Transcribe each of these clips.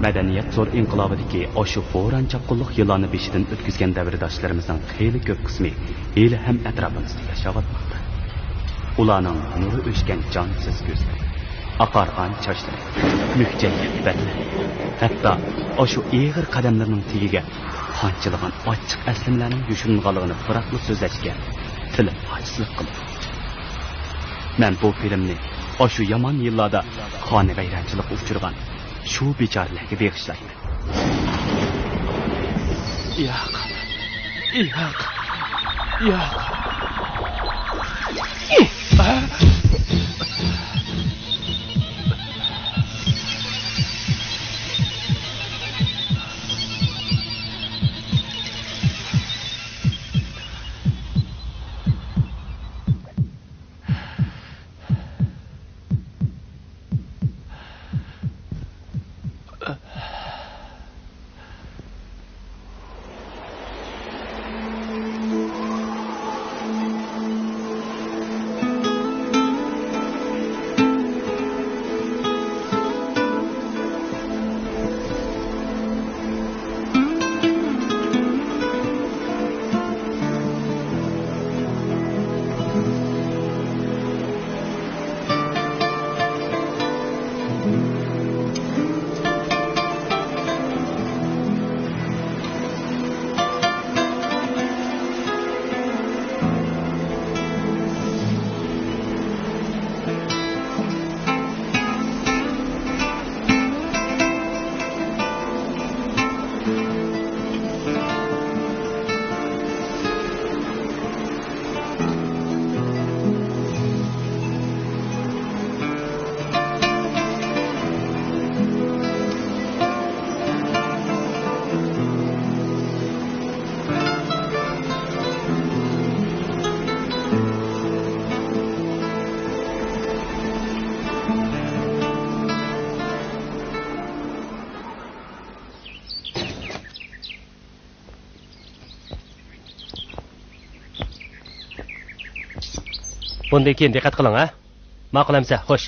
Madaniyat zo'r inqilobidagi oshu bo'ron chapqinliq yillarni beshidan o'tkazgan davrdoshlarimizning xeyli ko'p qismi hali ham atrofimizda yashayotmoqda. Ularning nuri o'chgan jonsiz ko'zlari, oqargan sochlari, muhjaygan badlari, hatto oshu eg'ir qadamlarning tagiga qanchalagan ochiq aslimlarning yushunganligini biroqli so'zlashga tilim ojizlik qildi. Men bu filmni oshu yomon yillarda xoni g'ayratchilik uchirgan shu bechoralarga beg'ishlayman. Yo'q. Bundan keyin diqqat qiling, ha? Ma'qul amsa, xo'sh.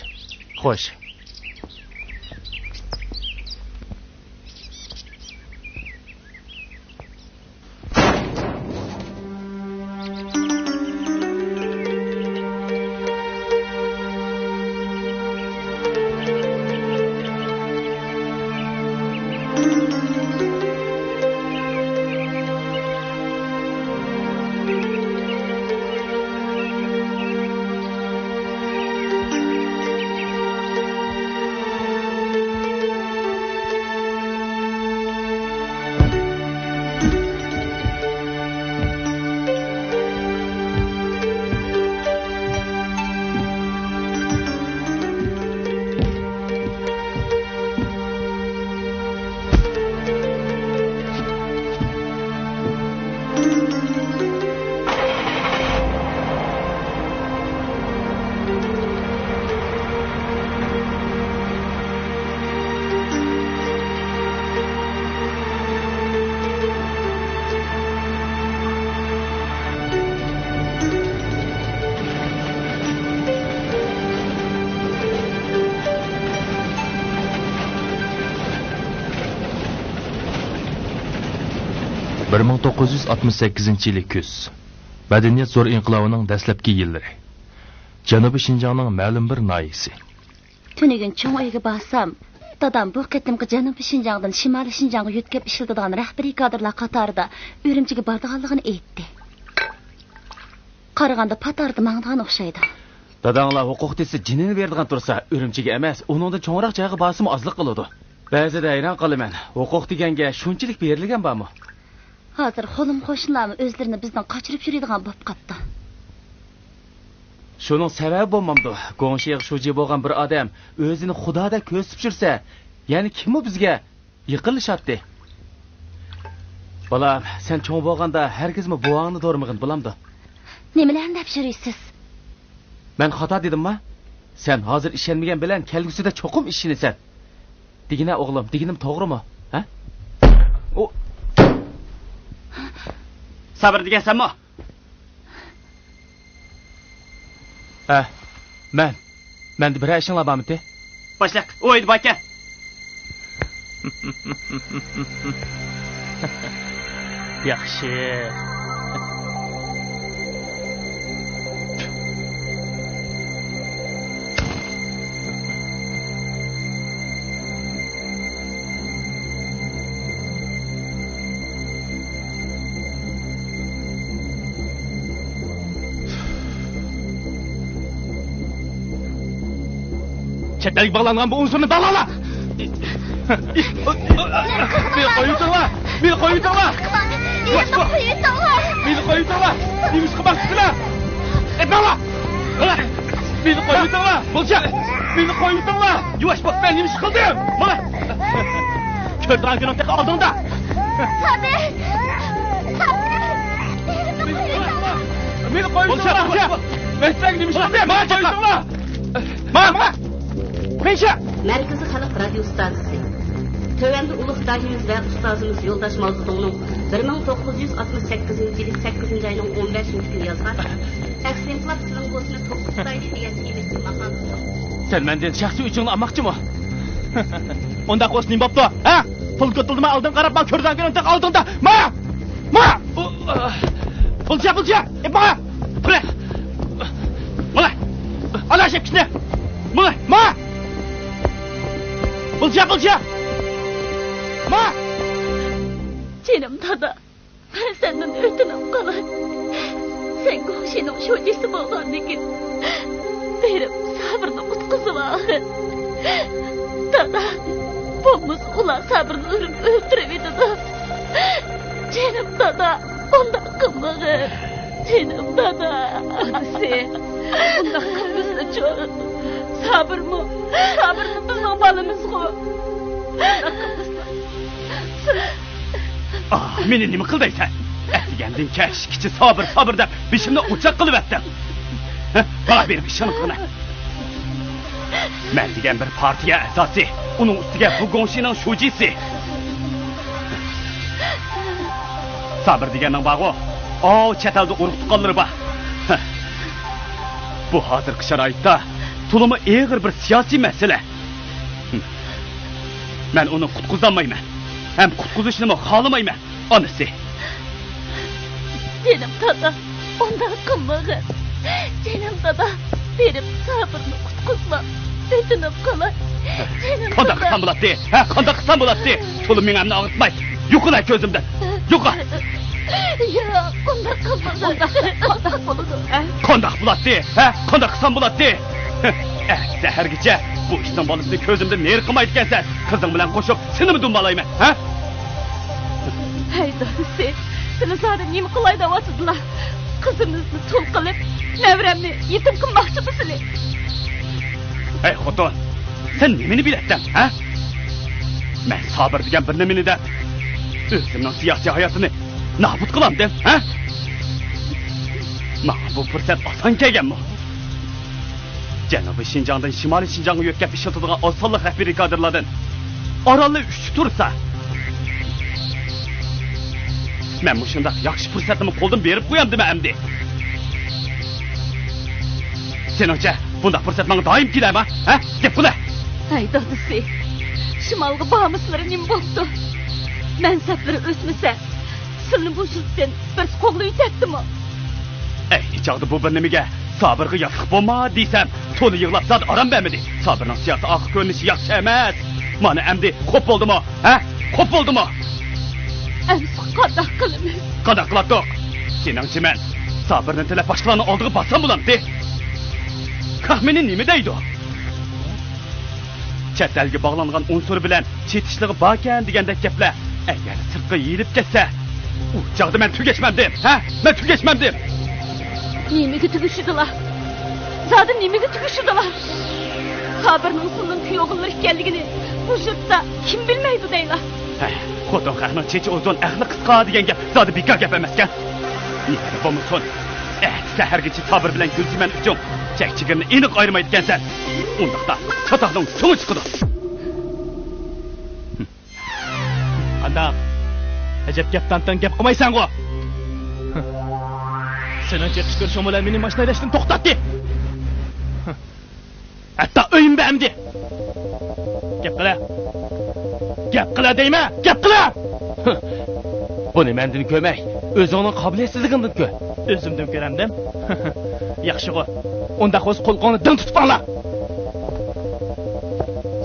Bir 1968 yili kuz. Madaniyat zo'r inqilobining dastlabki yillari. Janubiy Shinjongning ma'lum bir noyisi. Tunigun cho'ng uyga borsam, dadam bu qatimqi Janubiy Shinjongdan Shimoliy Shinjongga yo'tkab ishlatadigan rahbariy kadrlar qatorida Urumchiga borganligini aytdi. Qaraganda patarda mangdan o'xshaydi. Dadanglar huquq desa jinini berdigan tursa, Urumchiga emas, uningda cho'ngroq joyga borsam ozliq qiladi. Ba'zida hayron qolaman. Huquq deganga shunchalik berilgan bormi? Hozir xo'lim qo'shnilarimiz o'zlarini bizdan qochirib yuradigan bo'lib qopti. Shuning sababi bo'lmamdi. Go'ngshiq shuji bo'lgan bir odam o'zini Xudoda ko'rsib yursa, ya'ni kimmi bizga yiqilishadi? Bolam, sen cho'ng bo'lganda hargizmi buvangni do'rmag'in bo'lamdi. Nimalarni deb yurisiz? Men xato dedimmi? Sen hozir ishonmagan bilan kelgusida cho'qim ishinasan. Digina o'g'lim, diginim to'g'rimi? Ha? O sabr degansanmi? Men bir ishinglar bormi? Boshlaq, o'ydi baka. Yaxshi. Çetelik bağlanan bu unsurunu dalala! Beni koyuyorlar! Beni koyuyorlar! Beni koyuyorlar! Neymiş kıbaksızlar! Etmala! Beni koyuyorlar! Bulacak! Beni koyuyorlar! Yuvaş bak ben neymiş kıldım! Bana! Kördüğün günün tek aldığında! Beni koyuyorlar! Ben sen neymiş kıldım! Bana koyuyorlar! Bana! Neyse! Merkezi Halk Radyo Stasyası. Tövende Uluk Dahimiz ve Ustazımız Yoldaş Mazluğu'nun 1968 yılı 8. ayının 15. günü yazgan Eksentlap Sılınğosunu Tokustaylı diye çevirsin makamı. Sen benden şahsi üçünü almakçı mı? Onda koş neyim baptı? Ha? Pul götüldüme aldın karap bak körden gelen tek aldın da. Ma! Ma! Bulca! Ma! Bırak! Mala! Allah şepkisine! Mala! Ma! Bulca! Ma! Canım dada, ben senden ötünüm kalay. Sen koşunun şocesi bolgandikin. Benim sabrını kutkuzu var. Dada, bomuz ulan sabrını ürün öldüremedi da. Canım dada, ondan kımlığı. Canım dada. Sen, ondan kımlığı çok. Sabır mı? Sabrını bizim balımız ko. Ondan kımlığı. Ah, meni nima qildaysan? Atgandin kash, kichi sabr deb beshimni o'chaq qilib atdim. Bana berib ishonib qana. Men degan bir partiya a'zosi, uning ustiga bu gonshining shujisi. Sabr deganning bag'o, chet elda urug' tuqqanlari bor. Bu hozirgi sharoitda tulumi eg'ir bir siyosiy masala. Men uni qutqizolmayman. Hem kutquzishni xohlamayman, onasi. Canım dada, ondan kımlığı. Canım dada, benim sabrını kutquzma. Ötünüm kalay. Canım dada. Qanday qilsam bo'ladi? Ha, qanday qilsam bo'ladi? To'lim menimni og'ritmay. Yo'qolay ko'zimdan. Yo'qa. Ya, ondan kımlığı. Ondan buludu. Qanday bo'ladi? Ha, qanday qilsam bo'ladi? Sahargacha bu ishdan bolisini ko'zimda ner qilmayotgansan. Qizing bilan qo'shib seni mi dumbalayman, ha? Hey dadisi, seni zaten nima qilay deyapsizlar? Qizimizni tul qilib, nevremni yetim qilmoqchi misili? Hey xotin, sen nimani bilasan, ha? Men sabr degan bir nimani da o'zimning siyosiy hayotini nobud qilamdim, ha? Mana bu fursat oson kelganmi? Janubiy Şinjan'dan Shimoliy Şinjan'a yo'tkab ishlatadigan osonlik rahbariy kadrlardan orolni uch tursa, men bu shunday yaxshi fursatni qo'ldan berib qo'yamdim endi. Seningcha bunday fursat menga doim keladimi, ha? Deb qula. Hey dadisi, shimolga bormislari nima bo'ldi? Mansablar o'smasa, sizni bu shirkdan bir qo'lni yetadimi? Chog'da bu bir nimaga sabirga yopiq bo'lma desam, to'la yig'lab zot aram bermadi. Sabirning siyosiy oq ko'rinishi yaxshi emas. Mana endi ko'p bo'ldimi, ha? Ko'p bo'ldimi? Endi qanday qilamiz? Qanday qiladiq? Seningcha men sabirni tilab boshqalarning oldiga borsam bo'lamdi? Qahmini nima deydi? Chet elga bog'langan unsur bilan chetishligi bor ekan degandek gaplar agar sirtqa yeyilib ketsa, u chog'da men tugashmamdim, ha? Men tugashmamdim. Nimaga tugishdilar? Zaten nimaga tugishdilar? Sabirning usulning kuyovlar ekanligini bu yerda kim bilmaydi deylar. Xotin qahning chechi uzun aqli qisqa degan gap zodi bekor gap emaskan. Nima bo'lmasin? Sahargacha sabr bilan gulchiman uchun chak-chigirni aniq ayirmayotgansan. Undaqda chatoqning so'ngi chiqadi. Qandaq? Ajab gapdan gap qilmaysan-ku. Senin çekiştir şomular benim başına eleştin toxtatdi. Hatta öyüm beğendi. Gap qila deyma, gap qila. Buni mendan ko'may, o'zingning qobiliyatsizligidan ko'r. O'zimdan ko'ramdim. Yaxshi qo'y. Unda qo'z qo'lqonni din tutib angla.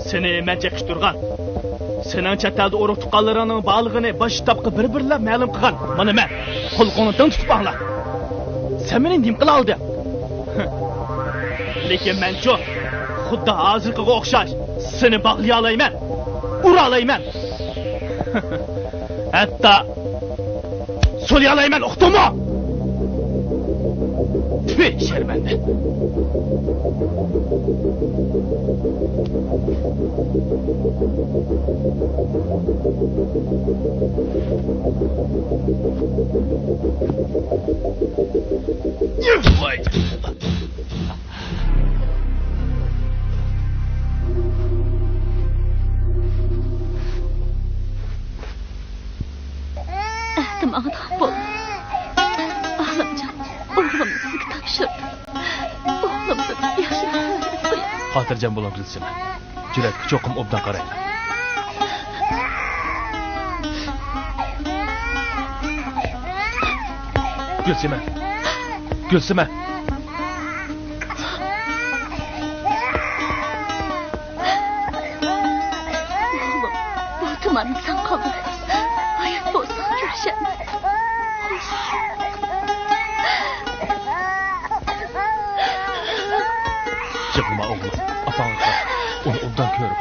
Seni men chaqishtirgan. Sening chet elda urug' tuqqanlarining bog'lig'ini bosh tabqi bir-birlab ma'lum qilgan. Mana men qo'lqonni din tutib angla. Sen meni nim qila olding. Lekin men-chi xuddi hozirgiga o'xshash seni bog'lay olayman. Ura olayman. Hatto so'lay olayman, uqdingmi? Tüy şerbende. Vay. Tamam, bu. Ağlamcan, oğlum sizga topshirdi. Oğlumni yaxshi qo'ying. Xotirjam bo'ling Gulsima. Juratga cho'qim obdan qarayman. Gulsima. Gulsima. Oğlum, bu tumanni sen qabul et. Hayat bo'lsa ko'rishamiz. Çıkma oğlum. Afanı kal. Onu obdan kör bak.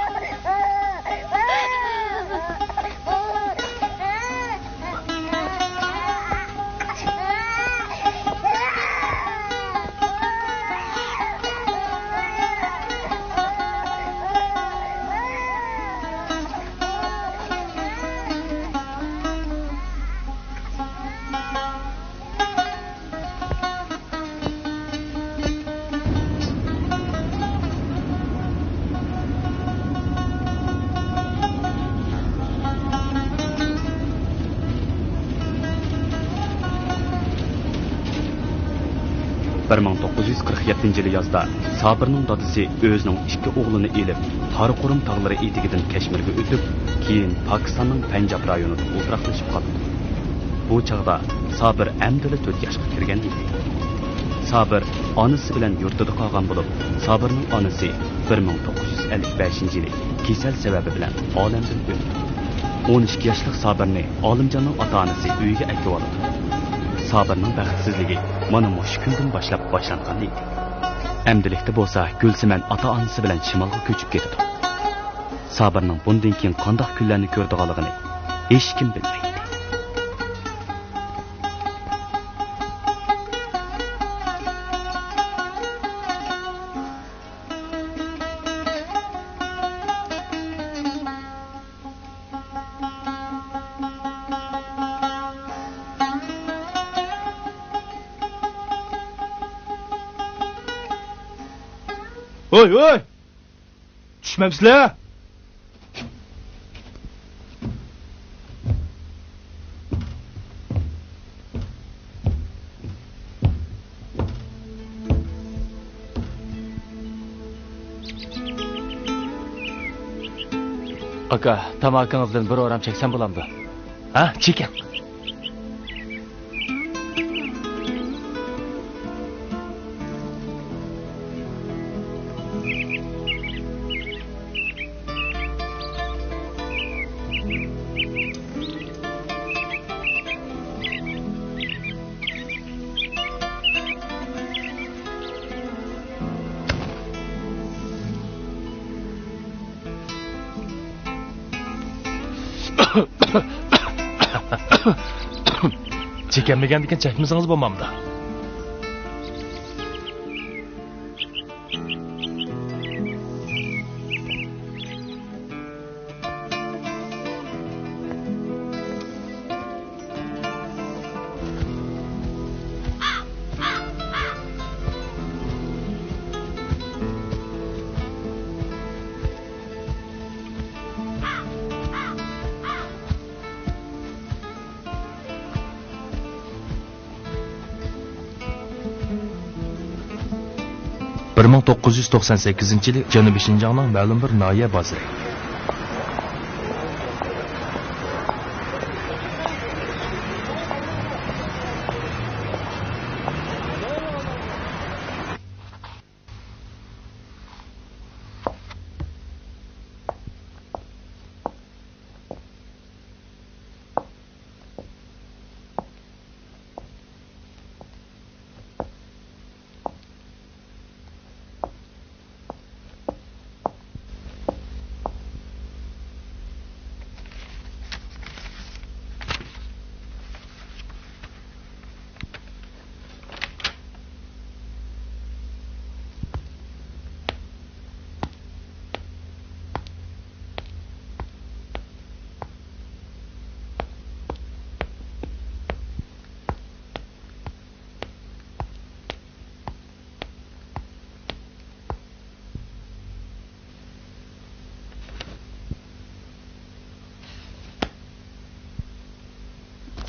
yili yozda Sabirning dadisi o'zining ikki o'g'lini elib, Qaraqurum tog'lari etigidan Kashmirga o'tib, keyin Pokistonning Panjab rayonida o'tiraqlashib qoldi. Bu chaqda Sabir amdili 4 yoshga kirgan edi. Sabir onasi bilan yurtida qolgan bo'lib, Sabirning onasi 1955-yili kasal sababi bilan olamdan o'tdi. 12 yoshli Sabirni Olimjonning ota-onasi uyiga akib oldi. Sabirning baxtsizligi mana shu kundan boshlab boshlangan edi. Amdilikda bo'lsa, Gulsiman ota-onasi bilan shimolga ko'chib ketdi. Sabirning bundan keyin qanday kunlarni ko'rdiganligini hech kim bilmaydi. Oy oy! Düşmemsizler! Aka, tamakınızdan bir oram çeksen bulamdı. Ha, çekin. Çekemmegendikken çekmişsiniz babamda. Bir 1998 yili Janubiy Shinjongning ma'lum bir noya bozori.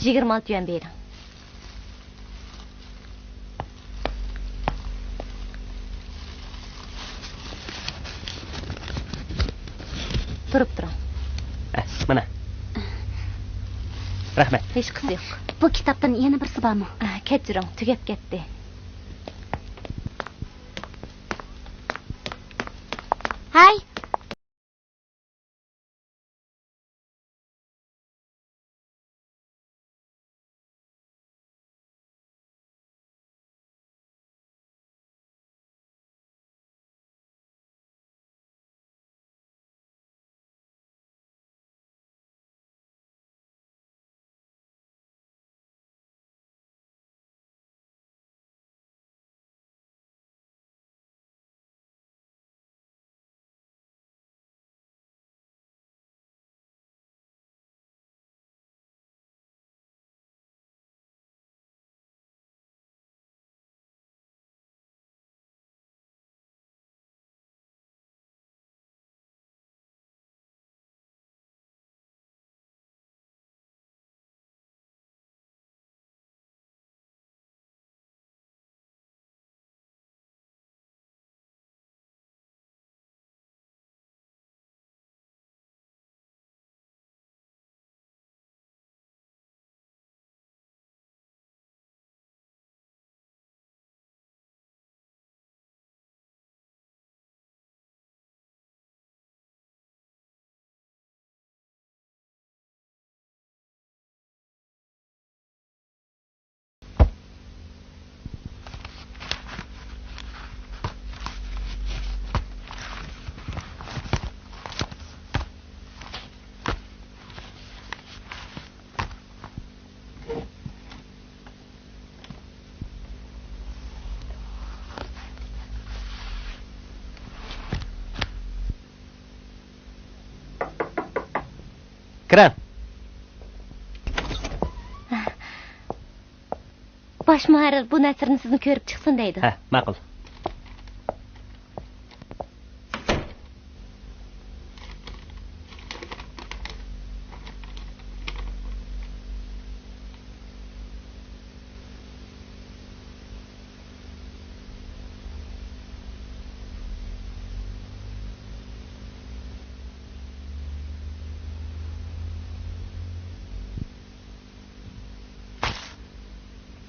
26 yuan bering. Turib turing. Mana. Rahmat. Hech qisi yo'q. Bu kitobdan yana birsi bormi? Kechiring, tugab ketdi. Hay. Kiran. Bosh muharrir bu nasrni sizni ko'rib chiqsin deydi. Ha, ma'qul.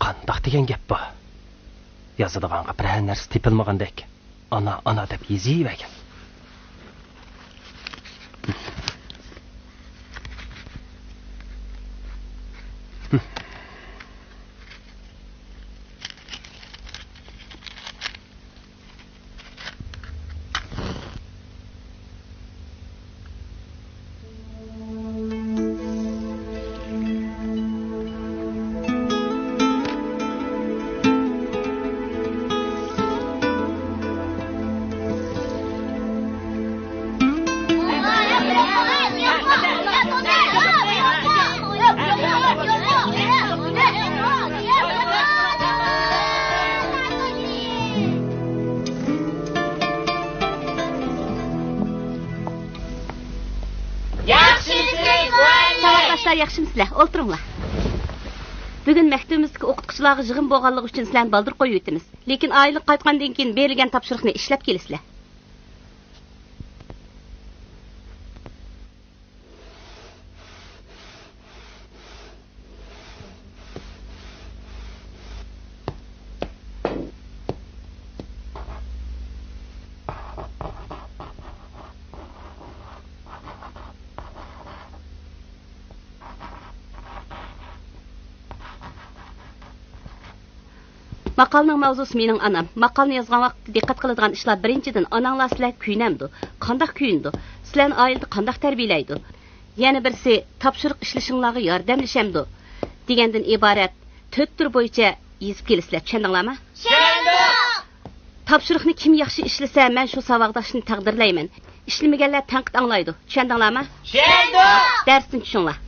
Qandaq degan gap bu. Yozadiganqa biror narsa tepilmagandek. Ana deb yeziyvergan. Yaxşımsızlar, o'ltiringlar. Bugun maktabimizga o'qituvchilarga yig'in bo'lganligi uchun sizlarni baldir qo'yib o'tamiz. Lekin oylik qaytgandan keyin berilgan topshiriqni ishlab kelasizlar. Maqalning mavzusi mening anam. Maqalni yozgan vaqtda diqqat qiladigan ishlar birinchidan onanglar sizlar kuyinamdi. Qanday kuyindi? Sizlarni oilada qanday tarbiyalaydi? Yana birisi topshiriq ishlashinglarga yordamlashamdi. Degandan iborat 4 tur bo'yicha yezib kelisizlar. Tushundinglarmi? Tushundim. Topshiriqni kim yaxshi ishlasa, men shu savoddoshni taqdirlayman. Ishlamaganlar tanqid anglaydi. Tushundinglarmi? Tushundim. Darsni tushunglar.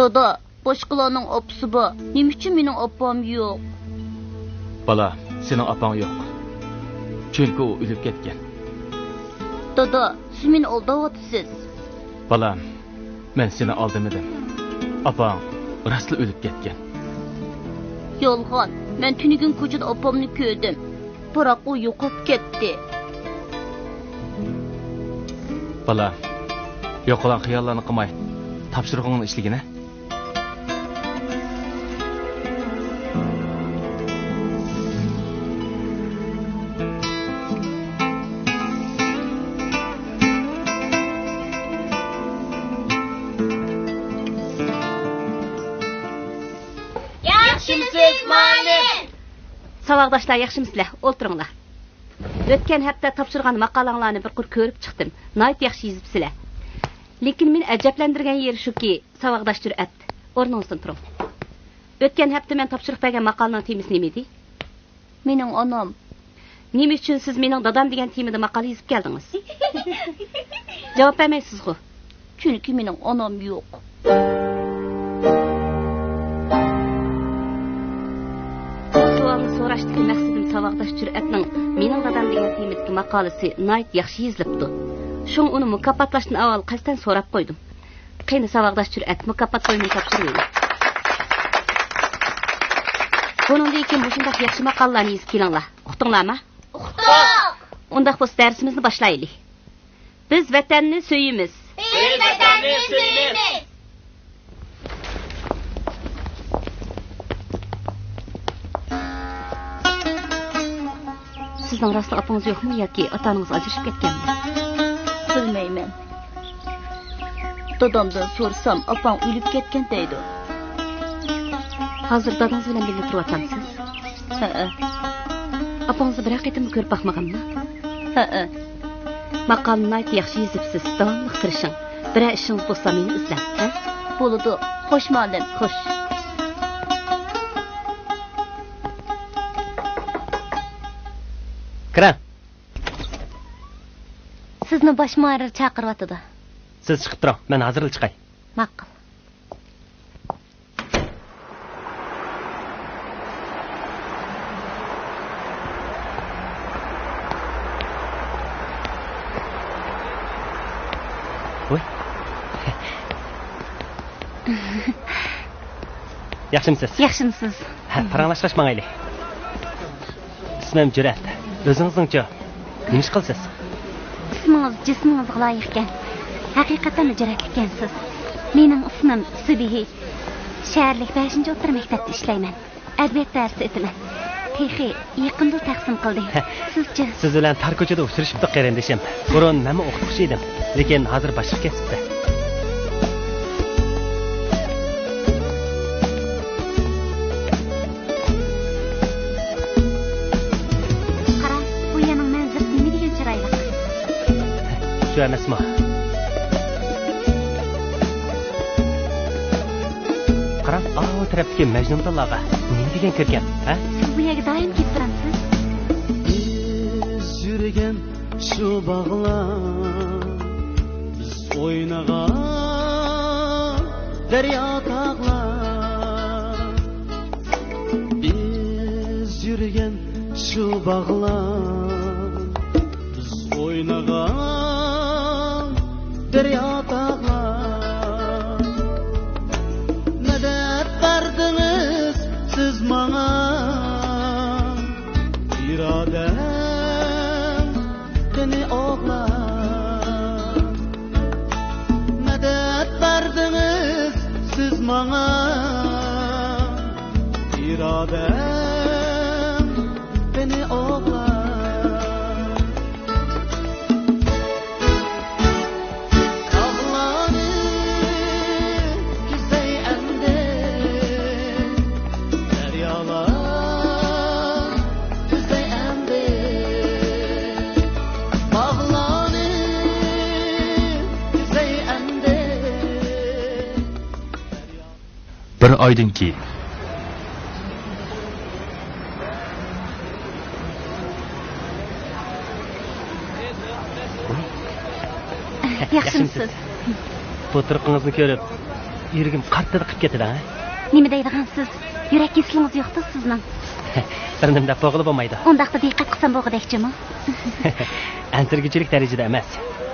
Dada, boshqalarning opisi bor. Nima uchun mening opam yo'q? Bala, sening opang yo'q. Chunki u o'lib ketgan. Dada, siz meni aldayapsiz. Bala, men seni aldamadim. Opang rostla o'lib ketgan. Yolg'on. Men tunigun ko'chada opamni ko'rdim. Biroq u yo'qolib ketdi. Bala, yo'qolan xiyollarni qilmay, topshirig'ingni ishligini. Savaqdaşlar, yaxşımısızlar? O'ltiringlar. O'tgan hafta topshirgan maqolanglarni bir qur ko'rib chiqdim. Nayt yaxshi yozibsizlar. Lekin meni ajablantirgan yeri shuki, savaqdash jur'at. O'rningizdan turing. O'tgan hafta men topshiriq bergan maqolaning temasi nima edi? Mening onam. Nima uchun siz mening dadam degan temada maqola yozib keldingiz? Javob bermaysiz-ku. Chunki mening onam yo'q. So'rashdagi maqsadim savaqdash jur'atning mening dadam degan temadagi maqolasi nayt yaxshi yozilibdi. Shun uni mukofotlashdan avval qasdan so'rab qo'ydim. Qani savaqdash jur'at mukofot qo'ymay topshirmaydi. Buningdan keyin shunday yaxshi maqolalarni yozib kelinglar. Uqdinglarmi? Uqdik. Undaq bo'lsa darsimizni boshlaylik. Biz vatanni so'yimiz. Biz vatanni so'yimiz. Sizning rostli opangiz yo'qmi yoki otangiz ajrashib ketganmi? Bilmayman. Dadamdan so'rsam, opam o'lib ketgan deydi. Hozir dadangiz bilan birga turyapsiz? Ha. Opangizni bir qatim ko'rib boqmaganmi? Ha. Maqolni yaxshi yozibsiz, davomli tirishing. Bir ishingiz bo'lsa meni izlang, ha? Bo'ladi. Xo'sh, muallim. Xo'sh. Kiran. Sizni bosh muharrir chaqiryapti. Siz chiqib turing, men hozirlik chiqay. Ma'qul. Voy. Yaxshimisiz? Yaxshimisiz? Ha, paranglashmangayli. İsmim Cüret. O'zingizning-chi? Nima ish qilsiz? Ismingiz jismingizga loyiq ekan. Haqiqatan Jüret ekansiz. Mening ismim Subihi. Shaharlik 5-o'rta maktabda ishlayman. Adabiyot darsi o'taman. Texi yaqinda taqsim qildik. Sizchi? Siz bilan tar ko'chada uchrashibdi qarindishim. Burun nima o'qituvchi edim, lekin hozir boshqa kasbda. Şu emasmi? Qarang, o tarafdagi Majnun Tollaga nima degan kirgan, ha? Siz bu yerga doim kelib turasiz? Biz yurgan shu bog'lar, biz o'ynagan daryo tog'lar. Biz yurgan shu bog'lar, biz o'ynagan daryo tog'lar. Madad berdiniz siz bana, iradem beni oğlar. Madad berdiniz siz bana, iradem beni oğlar. Bir oydan keyin Yaxshimisiz? Bu turqingizni ko'rib yuragim qattiq qilib ketadi, ha? Nima deydigansiz? Yurak kesiliniz yo'qdi sizning. Bir nimda bo'g'ilib bo'lmaydi. Undaqda diqqat qilsam bo'g'idekchimi? Ansirgichilik darajada emas.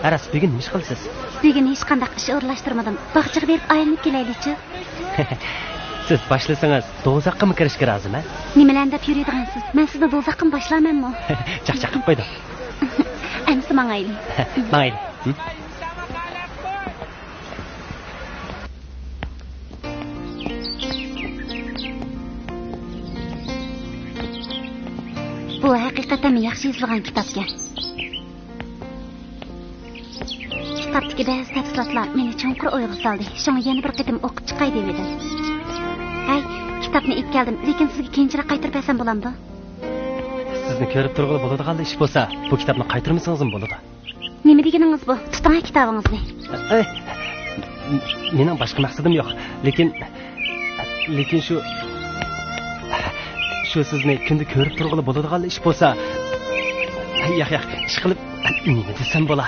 Aras bugun nima qilsiz? Bugun hech qanday ish o'rlashtirmadim. Bog'chaga berib aylanib kelaylikchi. Siz boshlasangiz do'zaxga kirishga rozimi? Nimalarni deb yuradigansiz? Men sizni do'zaxga boshlamanmi? Chaqchaq qilib qo'ydim. Endi mangayli. Mangayli. Bu haqiqatan yaxshi yozilgan kitob ekan. Kitobdagi ba'zi tafsilotlar meni chonqur o'yga soldi. Shunga yana bir qatim o'qib chiqay dedim. Ay, kitobni olib keldim, lekin sizga keyinroq qaytarib bersam bo'lamdi? Sizni ko'rib turg'ili bo'ladigan ish bo'lsa, bu kitobni qaytarmasangiz ham bo'ladi. Nima deganingiz bu? Tuting kitobingizni. Mening boshqa maqsadim yo'q, lekin shu sizni kunda ko'rib turg'ili bo'ladigan ish bo'lsa, yo'q, ish qilib nima desam bo'la?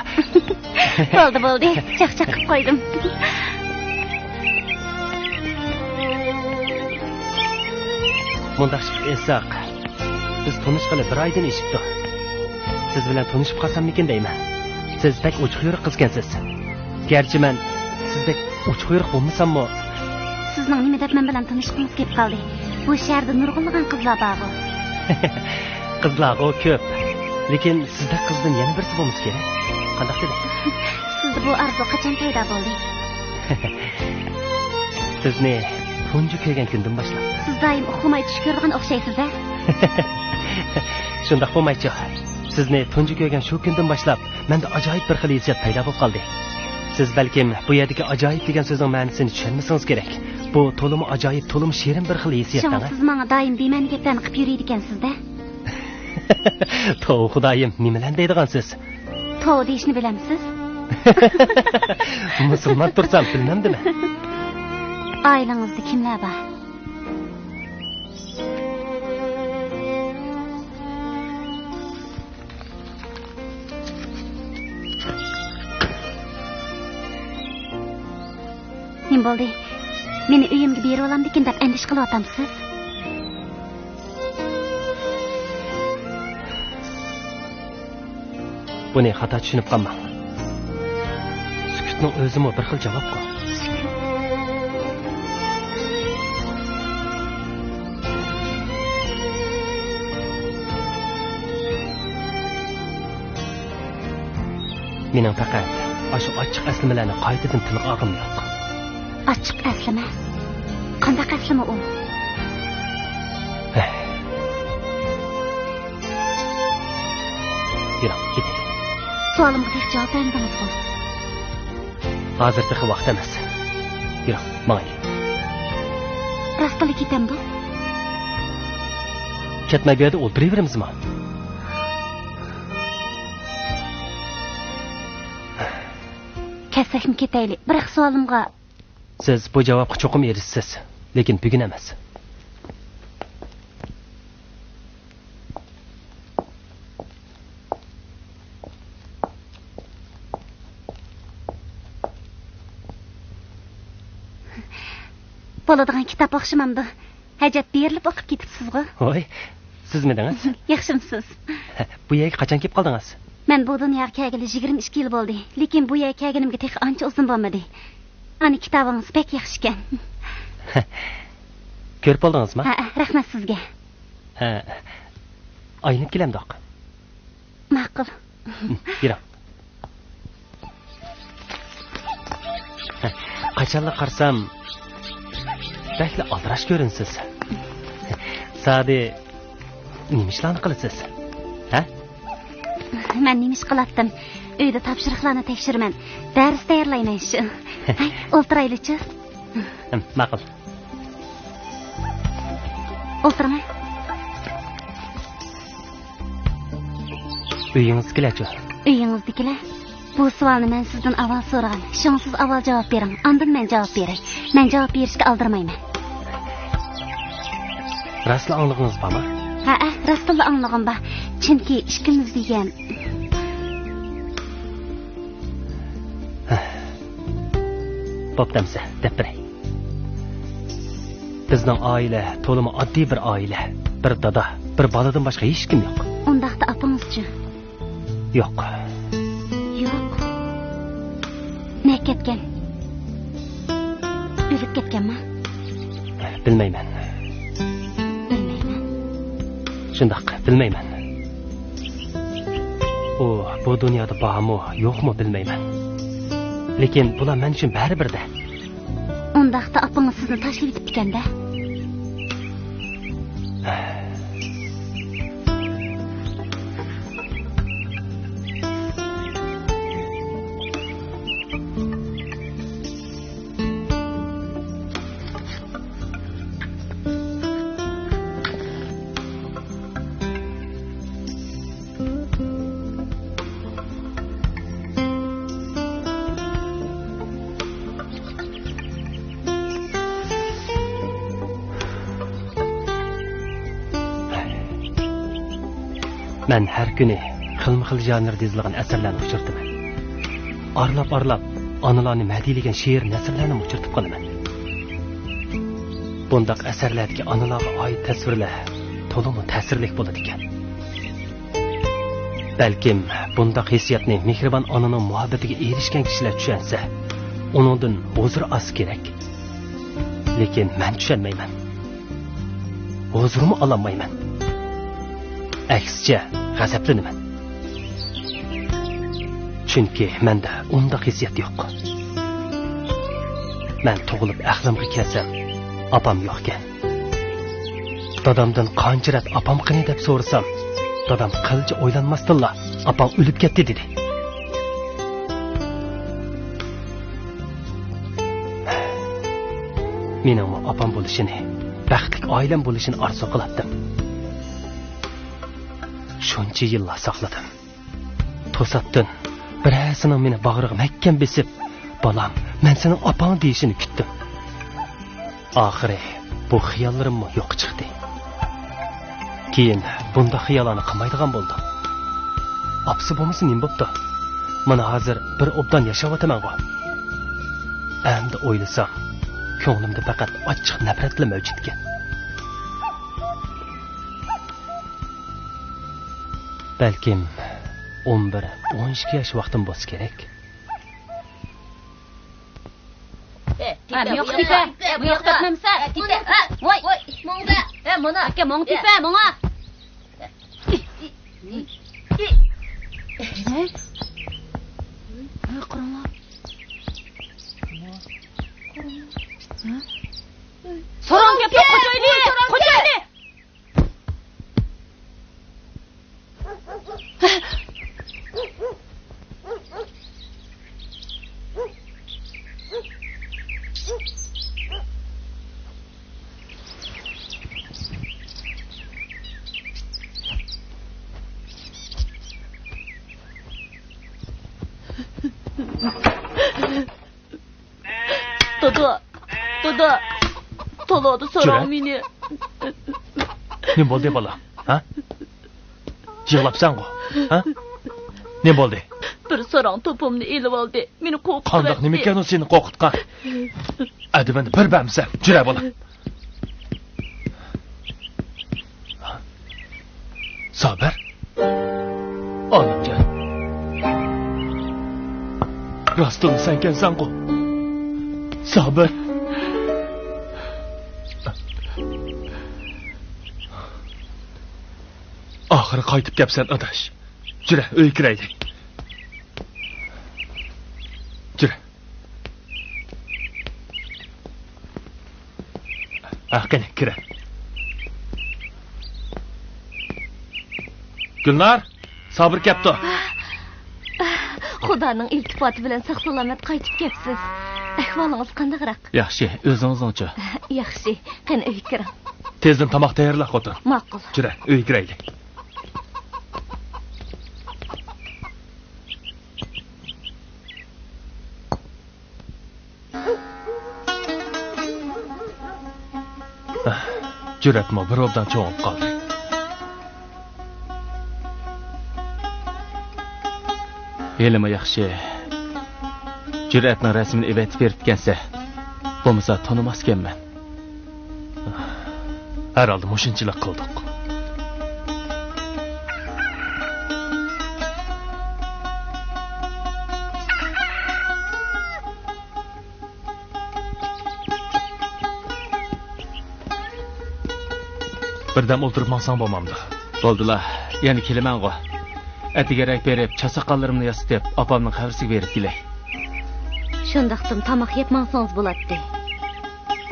Bo'ldi. Chaqchaq qilib qo'ydim. Mundaq esaq. Biz tanishqali bir oydan eshibdi. Siz bilan tanishib qolsammikin deyman. Siz pek ochiq yuriq qizgansiz. Garchi men sizdek ochiq yuriq bo'lmasam-mu, sizning nima deb men bilan tanishqingiz kelib qoldi. Bu shaharda nurg'unlagan qizlar bor. Qizlar ko'p. Lekin sizda qizdan yana birisi bo'lmasa kerak. Qanday dedi? Sizda bu arzu qachon paydo bo'ldi? Sizni tunji ko'rgan kundan boshlab. Siz doim uxlamay tush ko'rgan o'xshaysiz-a? Shunday bo'lmaychi. Sizni tunji ko'rgan shu kundan boshlab menda ajoyib bir xil hissiyat paydo bo'lib qoldi. Siz balkim bu yerdagi ajoyib degan so'zning ma'nosini tushunmasangiz kerak. Bu to'limi ajoyib, to'limi shirin bir xil hissiyatdan. Siz menga doim bema'ni gaplarni qilib yuriydi ekansiz-da. To'g'ri xudoyim, nimalar deydigansiz? To'g'ri deyishni bilamsiz? Musulmon tursam bilmamdimi? Oilangizda kimlar bor? Nima bo'ldi? Meni uyimga berib olamdikin deb andish qilyapsiz? Buni xato tushunib qolmang. Sukutning o'zimi bir xil javob-ku. Mening faqat shu ochiq aslimalarni qaytadan tilga olgim yo'q. Ochiq aslima? Qanday aslima u? Yuraq, keting. Savolimga tek javob berdingiz-ku. Hozirda vaqt emas. Yuraq, mangayli. Rostdan ketamdi? Ketmay bu yerda o'tiraveramizmi? Ketsakmi ketayli. Biroq savolimga siz bu javobga cho'qim erishsiz, lekin bugun emas. bo'ladigan kitob o'qishimamdi. Hajat berilib o'qib ketibsiz-ku. Voy, sizmidingiz? Yaxshimisiz? Bu yerga qachon kelib qoldingiz? Men bu dunyoga kelgili 22 yil bo'ldi, lekin bu yerga kelganimga tek ancha uzun bo'lmadi. Ani kitobingiz pek yaxshi ekan. Ko'rib oldingizmi? Ha, rahmat sizga. Ha. Aynib kelamdoq. Ma'qul. Yuring. Qachonlar qarsam bakla aldirash ko'rinsiz. Sadi nima ishlarni qilasiz? Ha? Men nima ish qilatdim? Uyda topshiriqlarni tekshiraman. Dars tayyorlayman shu. O'ltiraylik-chi. Ma'qul. O'tirma. Uyingizgacha. Uyingizdagilar? Bu savolni men sizdan avval so'ragan. Shunga siz avval javob bering. Ondan men javob beray. Men javob berishga aldirmayman. Rostla anlig'ingiz bormi? Ha, rostla anlig'im bor. Chunki ikkimiz degan. Bo'ptamsa, deb beray. Bizning oila to'limi oddiy bir oila. Bir dada, bir baladan boshqa hech kim yo'q. Undaqda apangizchi? Yo'q. Yo'q. Ne ketgan? O'lib ketganmi? Bilmayman. Bilmayman. Shundoq, bilmayman. U bu dunyoda bormi, yo'qmi bilmayman. Lekin bular men uchun baribir-da. Undaqda apangiz sizni tashlab ketib ekanda. Men har kuni xilma-xil janrda yozilgan asarlarni uchirtaman. Arlab onalarni madiylagan she'r nasrlarni uchirtib qolaman. Bundaq asarlardagi onalarga oid tasvirlar to'liq ta'sirli bo'ladi ekan. Balkim bundaq hissiyotni mehribon onaning muhabbatiga erishgan kishilar tushunsa, uningdan huzur os kerak. Lekin men tushunmayman. Huzurni olmayman. Aksicha g'azablanaman. Chunki menda undaq hissiyat yo'q. Men tug'ilib aqlimga kelsam, opam yo'q ekan. Dadamdan qancha rat opam qani deb so'rasam, dadam qilcha o'ylanmasdinla, opam o'lib ketdi dedi. Mening opam bo'lishini, baxtli oilam bo'lishini orzu qilardim. Shuncha yillar saqladim. To'satdan birasining meni bag'riga mahkam besib, "Bolam, men sening opang" deyishini kutdim. Oxiri bu xiyollarim yo'q chiqdi. Keyin bunda xiyollarni qilmaydigan bo'ldim. Opsi bo'lmasa nima bo'pti? Mana hozir bir obdan yashayapman-ku. Endi o'ylasam, ko'nglimda faqat ochiq nafratlar mavjud ekan. Balkim 11-12 yosh vaqtim bo'lsa kerak. Yo'q tipa, bu yoqda nimsa? Tipa. Voy, mongda. Mana aka mong tipa, monga. Qaranglar. So'rang gapga qo'shayli, qo'shayli. Dada, tolada so'rang meni. Ne bo'ldi bola? Ha? Yig'labsan-ku, ha? Ne bo'ldi? Bir so'rang to'pimni elib oldi. Meni qo'rqitdi. Qandoq nima ekan seni qo'rqitgan? Adibanda bir bamsan, jura bola. Sabir. Onajon. Rostdan sen kelsan-ku. Sabir. Oxiri qaytib kelsan, adash. Jura, uy kiraylik. Jura. Qani, kira. Gulnar, Sabir kelibdi. Xudoning iltifoti bilan sog'-salomat qaytib kelibsiz. Ahvolingiz qandayroq? Yaxshi, o'zingizcha. Yaxshi, qani uy kiring. Tezdan tomoq tayyorlab qo'ydim. Ma'qul. Jura, uy kiraylik. Jur'atmi bir obdan cho'g'ib qoldi. Elimi yaxshi. Jur'atning rasmini evatib beribgansa, bo'lmasa tonimasganman. Herhalde muşunçilik kıldık. Birdem o'tirib maqsam bo'lmamdi. Bo'ldilar, yana kelaman g'o. Atigarak berib, chasaqallarimni yasitib, opamning xabarsiga berib kelay. Shundaqdim tamoq yeb maqsangiz bo'ladi.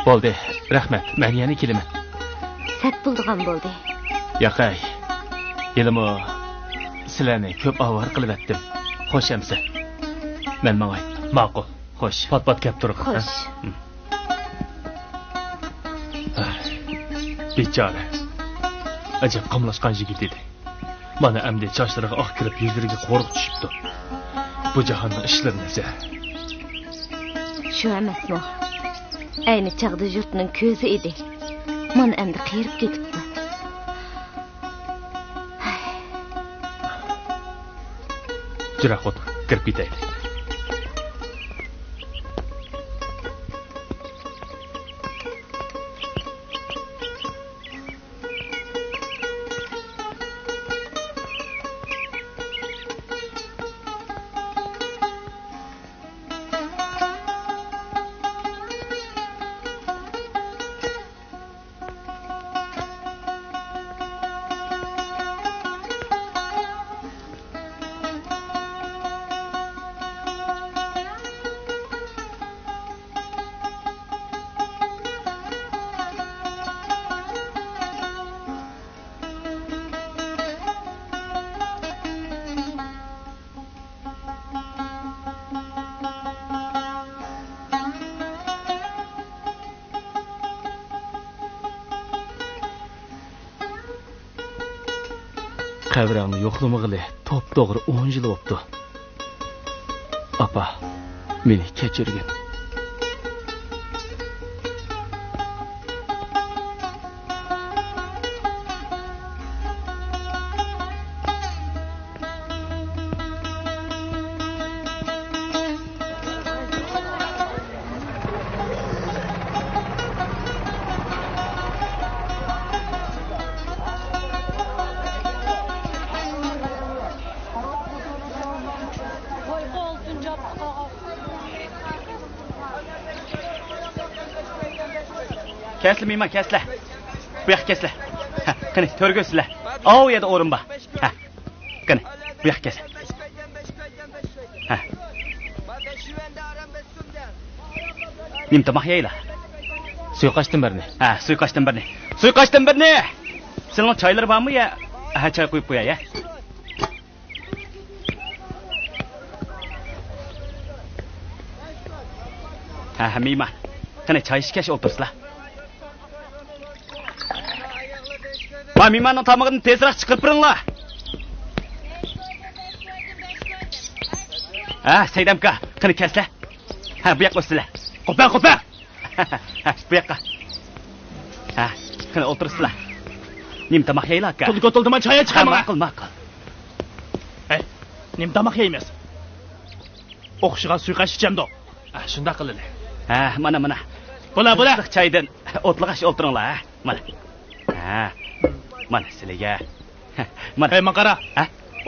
Bo'ldi, rahmat. Men yana kelaman. Sat bo'ldigan bo'ldi. Yaqay. Yelimo sizlarni ko'p avvar qilib etdim. Xo'sh hamsa. Men mangay. Ma'qul. Xo'sh, pat-pat kelib turib. Xo'sh. Bechora. Ajab qamlashgan yigit edi. Mana endi chochlariga oq kirib, yuzlariga qo'rq tushibdi. Bu jahonning ishlarini esa. Shu emasmi? Ayni chaqda yurtning ko'zi edi. Mana endi qiyirib ketibdi. Jira qo't, kirib ketaylik. Qabrani yo'qlamag'ili to'p-to'g'ri 10 yil o'tdi. Apa, meni kechirgin. Kesle miyman kesle. Bu yak kesle. Qani törgösüler. O yerda o'rin bor. Qani bu yak kes. Nimtamoq yeylar. Suyoqashdan birni. Suyoqashdan birni. Suyoqashdan birni. Sening choylar bormi ya? Choy qo'yib qo'yay, ya. Miyman. Qani choy ishkash o'tirsizlar. Va miymanning tomog'ini tezroq chiqarib turinglar. Saydamka, qani kesla. Bu yoqqa o'sizlar. Qo'pa. Bu yoqqa. Qani o'tirsizlar. Nimtamoq yeylar aka. To'ldi, men choy chiqaman. Ma'qul. Nimtamoq yeymiz. O'qishiga suyoqash ichamdi. Shunda qiladi. Mana. Bo'la. Choydan o'tlag'ash o'tiringlar, mana. Mana sizlarga. Mana. Men qara.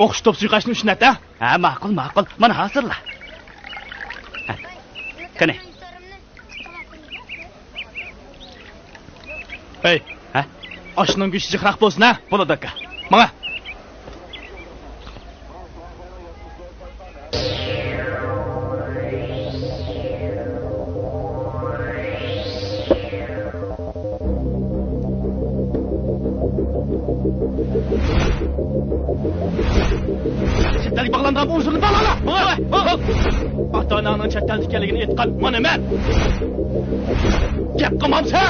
O'qish to'p suyoqashni ushnat-a? Ma'qul. Mana hozirla. Qani. Oshning go'shti jiqroq bo'lsin, ha? Bo'ladi aka. Mana. Chetdagi bog'langan o'zini balala. Ota-onaning chetdan ekanligini aytgan mana men. Gap qilmamsa.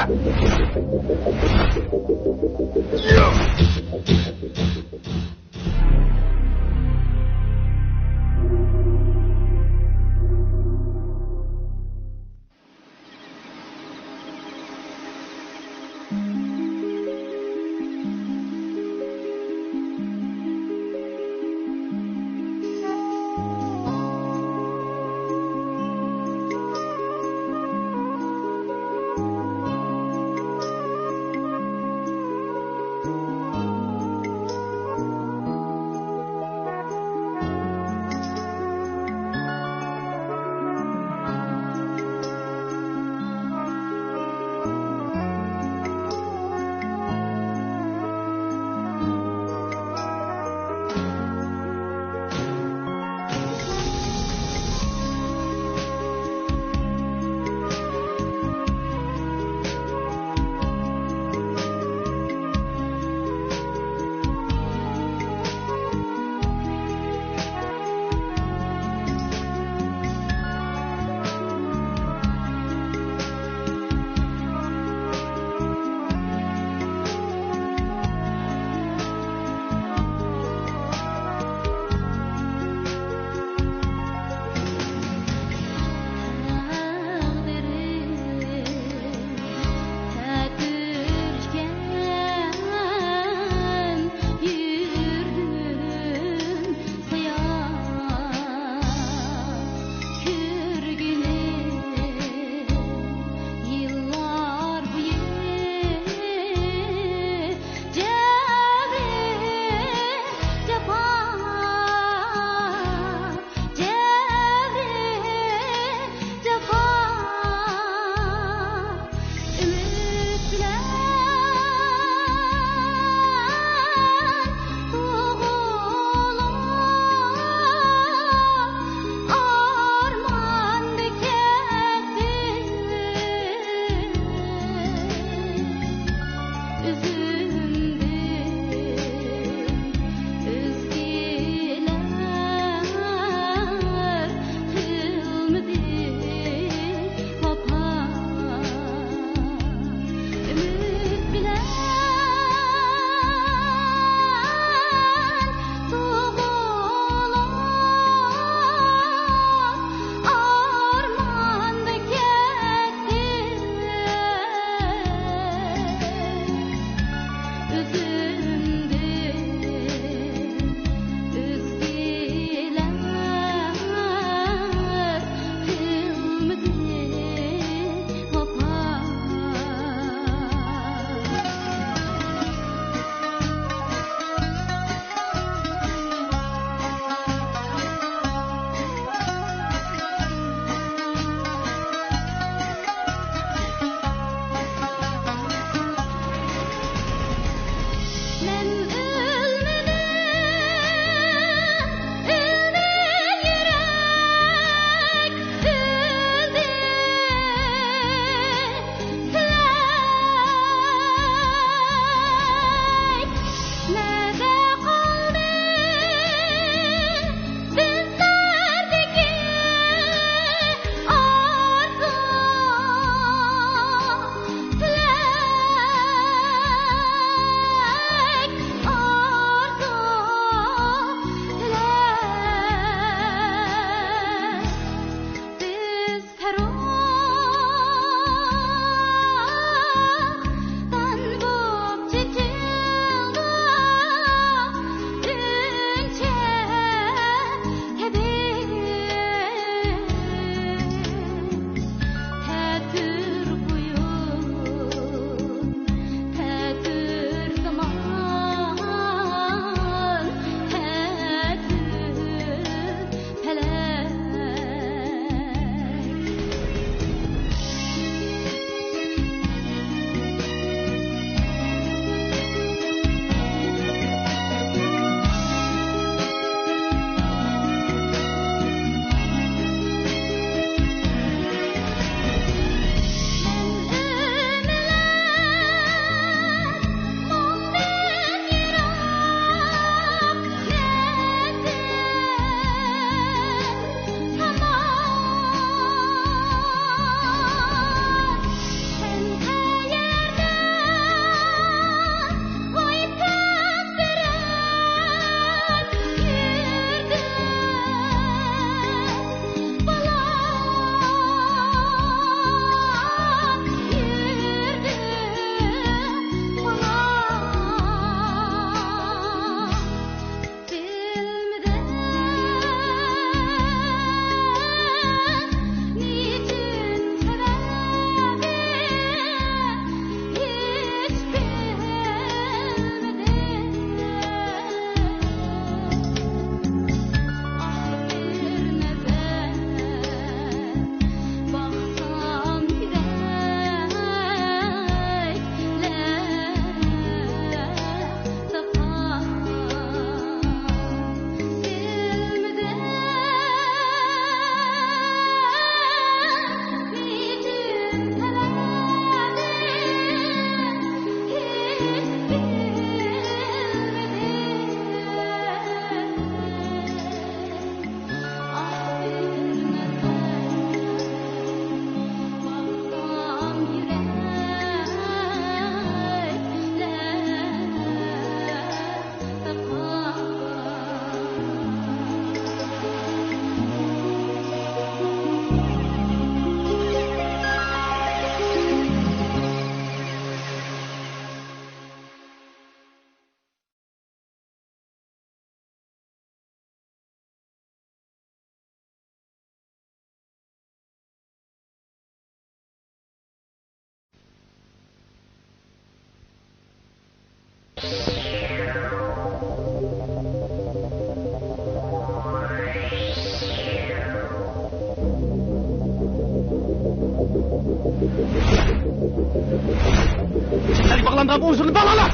Chetalik bağlangan uzunlu balalar.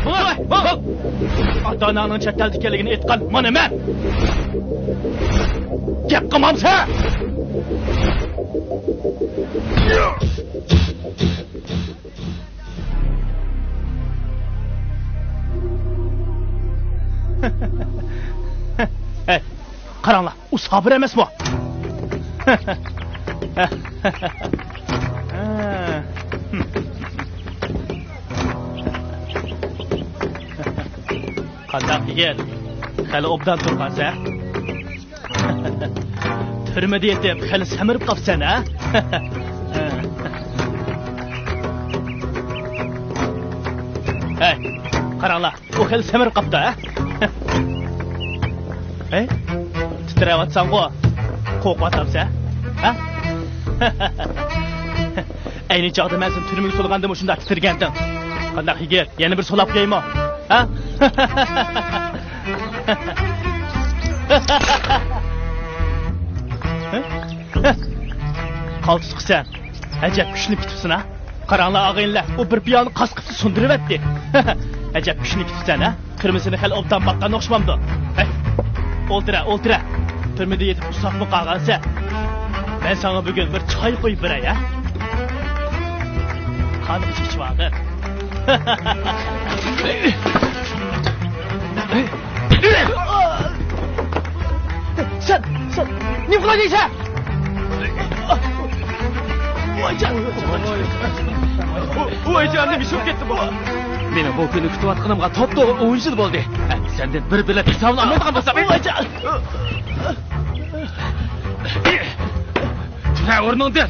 Ata-onaning chetalik ekanligini aytgan mana men. Gap qilmamsa. Hey, qaranglar, u sabir emas bu. Qandaq yigit, hali obdan turqansa. Turmada yetib, hali samirib qopsan, ha? Hey, qaranglar, u hali samirib qopdi, ha? Hey, titrayotsan-ku. Qo'rqatamsa, ha? Ayni chaqda men seni turmaga solganda shunda titirganding. Qandaq yigit, yana bir solab qo'yaymi? Ha? Qaltis qilsan, ajab kuchli kitibsan, ha? Qaranglar og'ayinlar, u bir piyoni qasqibni sundiribdi. Ajab kuchli kitibsan, ha? Turmisini hali obdan baqqan o'xshamamdi. Hey, o'ltira. Turmada yetib uzoqmi qolgansa, men sana bugun bir choy qo'yib beray, ha? Qani ichib olgin. Sen nima qilaysan? Voycan nima shok ketdi bu? Meni bu kuni kutayotganimga to'g'ri 10 yil bo'ldi. Sendan bir bilet hisobni olmaydigan bo'lsam, voycan. Tura o'rningdan.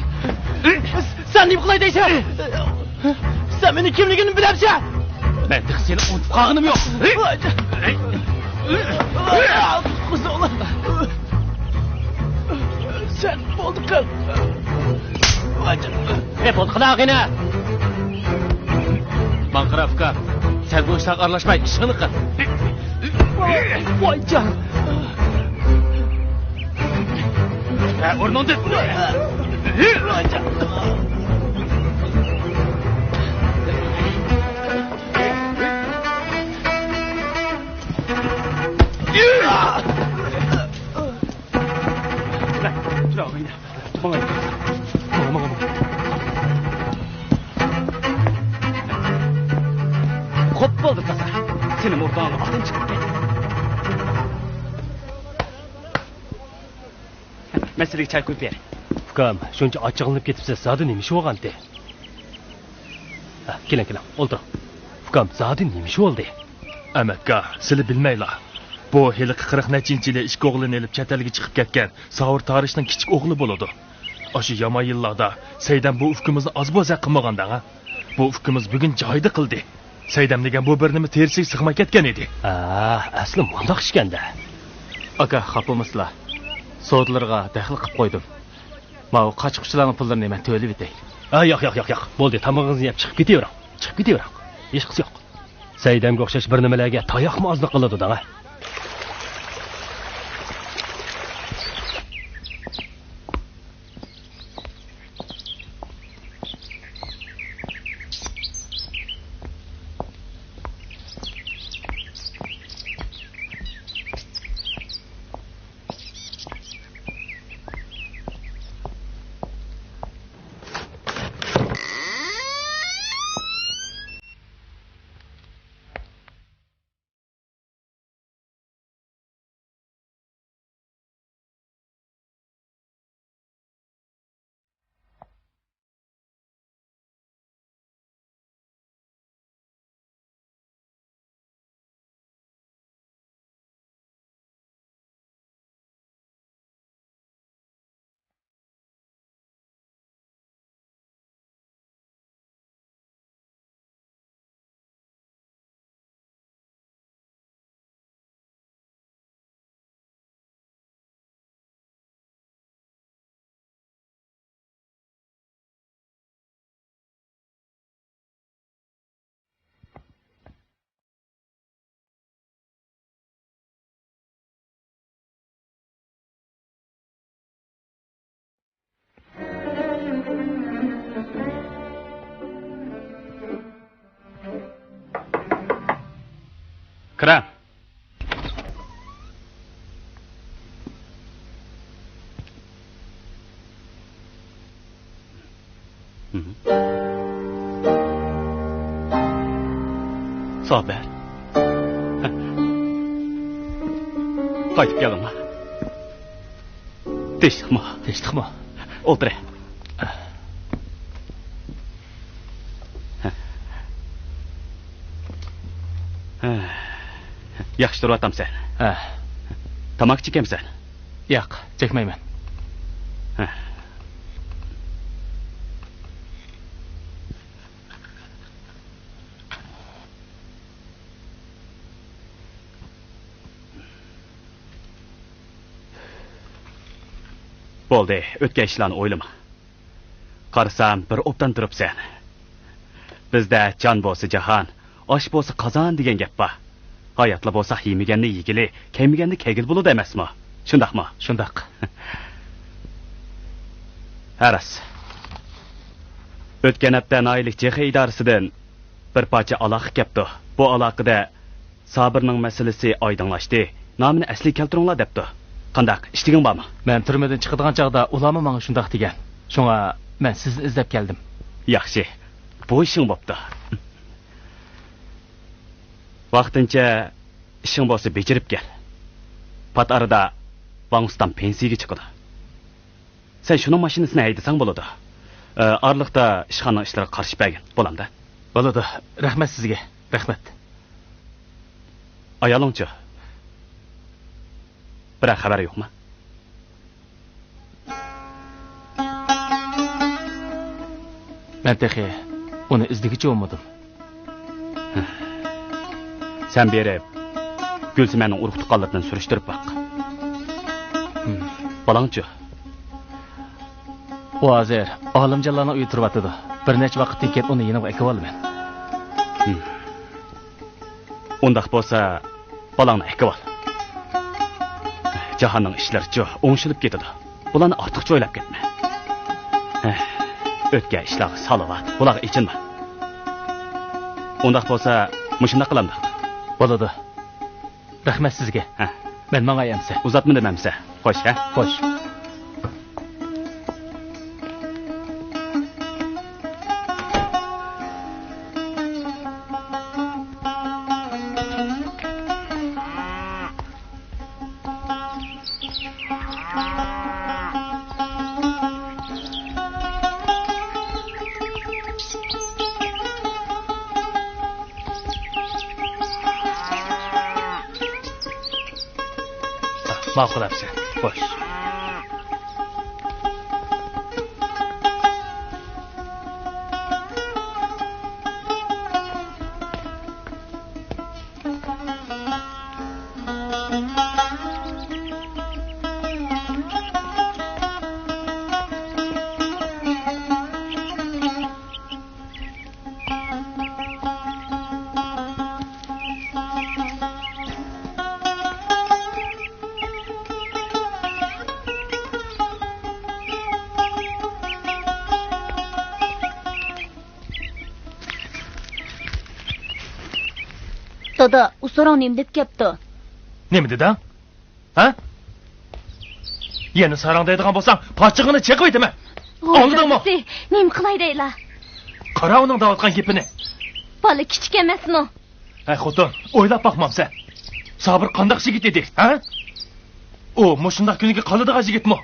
Sen nima qilaysan? Sen meni kimligimni bilamsan? Men seni unutib qolganim yo'q. Sen bo'ldi qil. Bo'ldi qilag'ina. Manqirafka. Sen bu ishga aralashmay, ishini qil. Voycan. O'rningdan. Voycan. Ko'p bo'ldi tasa. Seni o'rtog'ing otdan chiqib ketdi. Masalaga choy qo'yib ber. Ukam, shuncha achchiqlanib ketibsiz, zodi nima ish bo'lgandi? Keling, o'ltir. Ukam, zodi nima ish bo'ldi? Amakka, sizlar bilmaylar. Bu heliqi 40-nechinchi yili ikki o'g'lini elib chet elga chiqib ketgan Savur Tarishning kichik o'g'li bo'ladi. O'sha yomon yillarda Saydam bu ufkimizni oz bo'lsa qilmaganda, ha? Bu ufkimiz bugun joyida qildi. Saydam degan bu bir nima terisiga sig'may ketgan edi. Asli bundoq ishganda. Aka, xafamasizlar. Sodlarga daxl qilib qo'ydim. Mana qochqishlarning pullarini men to'lab etay. Yo'q. Bo'ldi, tamog'ingizni yeb chiqib ketavering. Hech qisi yo'q. Saydamga o'xshash bir nimalarga tayoqmi ozliq qiladi-da. Kira. Sober. Qaytib keldingmi? Tinchlikmi? Tinchlikmi? O'tir. Yaxshi turyapsan. Ha. Tamak chekimsan? Yo'q, chekmayman. Bo'ldi, o'tgan ishlarni o'ylama. Qarasam, bir obdan turibsan. Bizda jon bo'lsa jahon, osh bo'lsa qozon degan gap bor. Hayotla bo'lsa yemaganni yegili, kiymaganni kegil bo'ladi emasmi? Shundaqmi? Shundaq. Haras. O'tgan hafta Noillik JX idorasidan bir parcha aloqa kelibdi. Bu aloqada Sabirning masalasi oydinlashdi. Nomini asli keltiringlar debdi. Qandaq, ishtiging bormi? Men turmadan chiqadigan chaqda ularmi menga shundaq degan. Shunga men sizni izlab keldim. Yaxshi. Bu ishing bo'pti. Vaqtincha ishing bo'lsa bejirib kel. Pat arada Vangsdan pensiyaga chiqadi. Sen shuning mashinasini haydasang bo'ladi. Orliqda ishxona ishlariga qarshi bergin, bo'lamda. Bo'ladi. Rahmat sizga. Rahmat. Ayolingchi. Bir xabar yo'qmi? Men texi uni izdigicha olmadim. Sen berib Gulsimanning urug' tuqqanligidan surishtirib baq. Balangchi. U hozir olimjonlarni uyutirib bir necha vaqtdan keyin uni yana akib olaman. Undaq bo'lsa, balangni akib ol. Jahonning ishlari o'ngshilib ketadi. Bularni ortiqcha o'ylab ketma. O'tgan ishlarga salavat, bularga ichinma. Undaq bo'lsa, mushunda qilamdi. Bo'ladi. Rahmat sizga. Men mang'ayamsa. Uzatma demamsa. Xo'sh, ha? Xo'sh. Ma'qul apsan. Xo'sh. Dada, usoron nima deb kelibdi? Nima dedi? Ha? Yana sarang deydigan bo'lsam, pochig'ini chekib aytaman. Oldingmi? Nima qilay deylar? Qara uning davotgan gapini. Bola kichik emasmi? Ay xotin, o'ylab boqmamsan. Sabir qandoq yigit edi, ha? U mushundaq kuniga qoladigan yigitmi?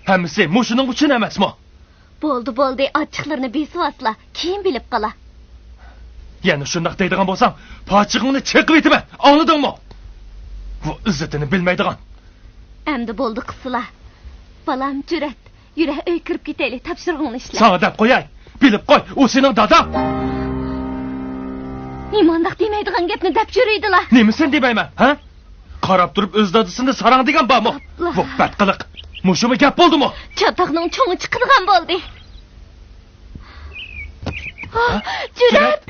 Hammasi mushuning uchun emasmi? Bo'ldi, ochiqlarni besivasla, keyin bilib qola. Yana shundaq deydigan bo'lsam, pochig'ini chekib aytaman. Oldingmi? Bu izzatini bilmaydigan. Endi bo'ldi qisila. Balam jur'at, yura uy kirib ketaylik, topshirig'ini ishla. Sana deb qo'yay. Bilib qo'y, u sening dadang. Nimandaq demaydigan gapni deb yuriydilar. Nimisan demayman, ha? Qarab turib o'z dadasini sarang degan bormi? Bu badqiliq. Mushumi gap bo'ldimi? Chatoqning cho'ngi chiqadigan bo'ldi. Jur'at!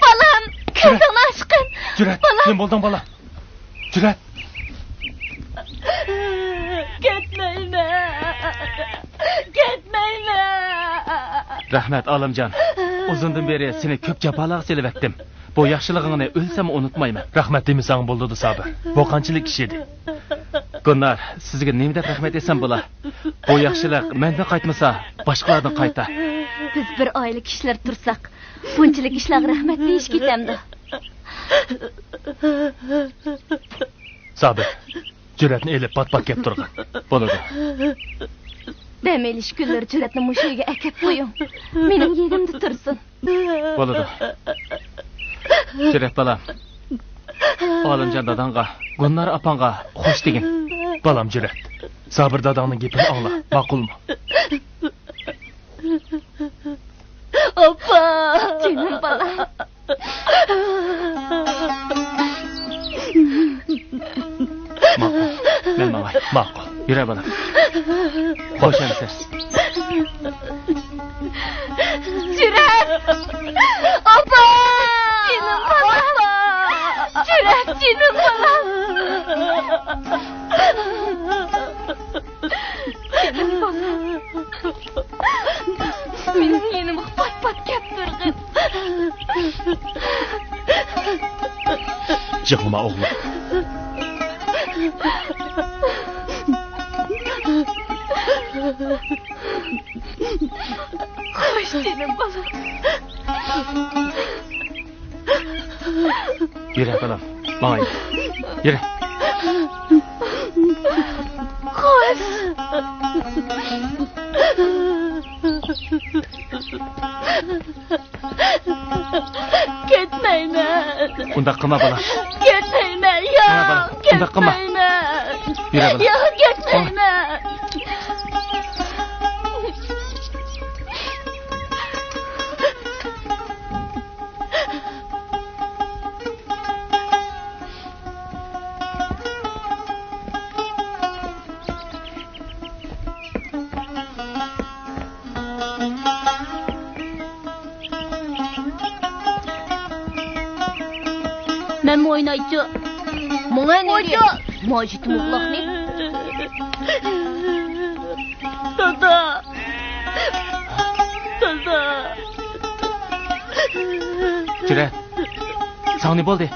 Balam, ko'zingni ochqin. Jur'at, nima bo'lding bola? Jur'at. Ketmayman. Rahmat Olimjon. Uzundan beri seni ko'p jafolarga selavatdim. Bu yaxshilığını ölsem unutmayman. Rahmat demisang bo'ldi Sabir. Bu qanchalik ish edi? Gunnar, sizga nima deb rahmat desam bo'lar? Bu yaxshilik mendan qaytmasa, boshqalardan qayta. Biz bir oila kishilar tursak, bunchalik ishlarga rahmat deyish ketamdi. Sabir, jur'atni elib pat-pat kelib turgan. Bo'ladi. Dam elish kunlar jur'atni mushiga akab qo'ying. Mening yegimda tursin. Bo'ladi. Jur'at balam. Olimjon dadangga, Gunnar apangga xush degin. Balam Jur'at. Sabir dadangning gapini angla, ma'qulmi? Opa! Jinim balam. Ma'qul. Men mamay, ma'qul. Yura balam. Xo'sh endi. Jur'at! Opa! Jinim balam. Jur'at, jinim balam. Jinim balam. Mening yenim pat-pat kelib turgan. Yig'lama o'g'lim. Xo'sh, jinim balam. Yura balam. Mamay. Yura. Xo'sh. Ketmayman. Unda qilma balam. Ketmayman. Mana balam, unda qilma. Yura balam. Yo'q, ketmayman. Ben mi oynayıcı? Bana ne diyor? Macit muğlak ne? Dada! Dada! Jur'at. Sana ne bo'ldi?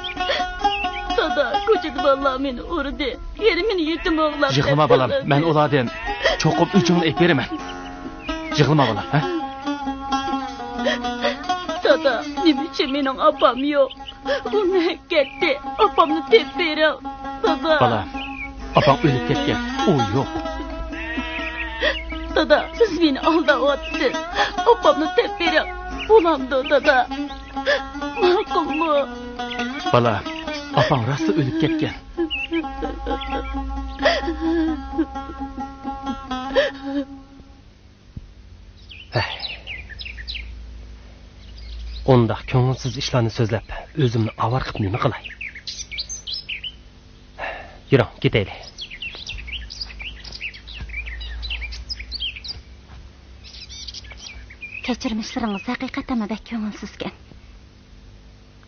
Dada, ko'chada vallahi meni urdi. Yerimini yetim oğlan. Yig'lama balam. Men ulardan cho'qib uchini ep beraman. Yig'lama balam, ha? Dada, nima uchun mening opam yo'q? Uni ketdi. Opamni tep berib. Dada. Balam. Opam o'lib ketgan. U yo'q. Dada, siz beni aldayapsiz. Opamni tep berib. Bo'lamdi, dada. Ma'qulmi? Balam. Opam rosti o'lib ketgan. Undaq ko'ngilsiz ishlarni so'zlab, o'zimni avar qilib nima qilay? Yuring, ketaylik. Kechirmishlaringiz haqiqatan bak ko'ngilsizkan.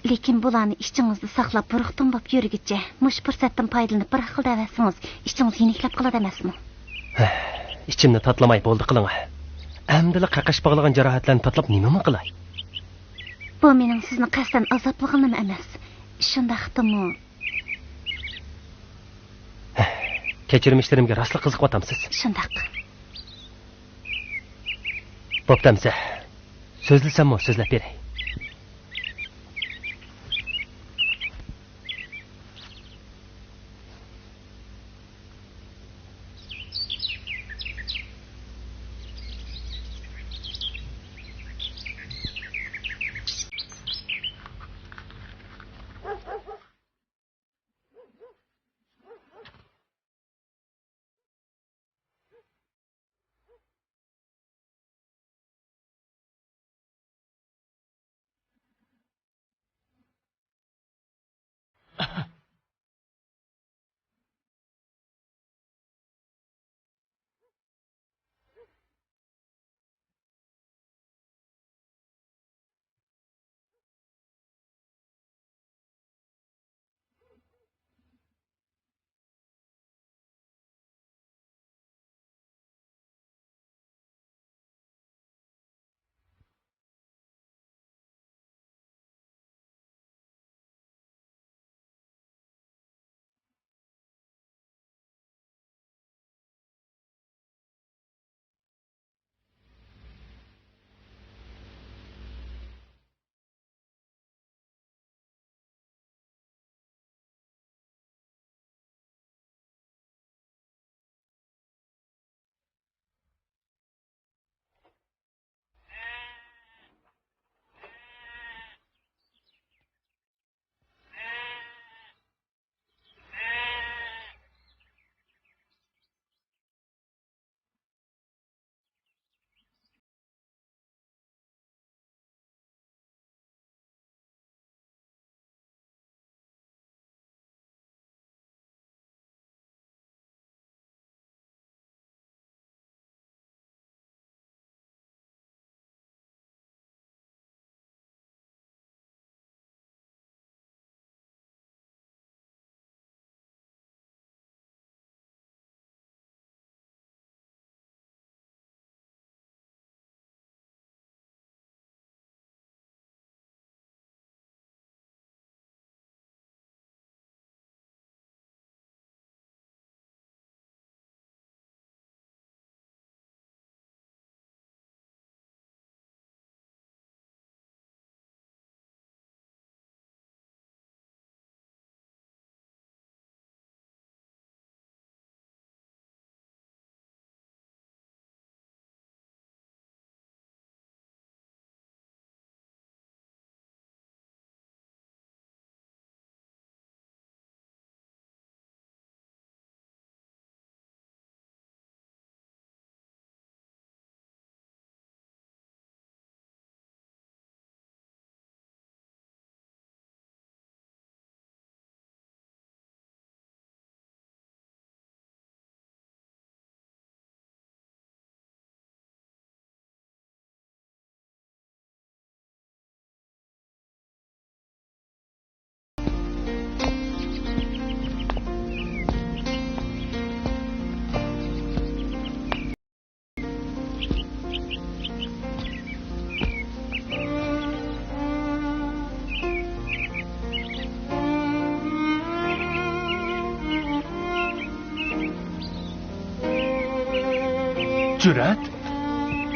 Lekin bularni ichingizda saqlab buruqdan bo'lib yurgicha, mush fursatdan foydalanib bir xil davasingiz, ichingiz yeniklab qoladi emasmi? Ichimni tatlamay bo'ldi qiling. Amdili qaqash bog'lagan jarohatlarni tatlab nima qilay? Bu mening sizni qasdan azoblig'im emas. Shundaqdimi? Kechirmishlarimga rostla qiziqyapsiz. Shundaq. Bo'ptamsa. So'zlasammi, so'zlab beray.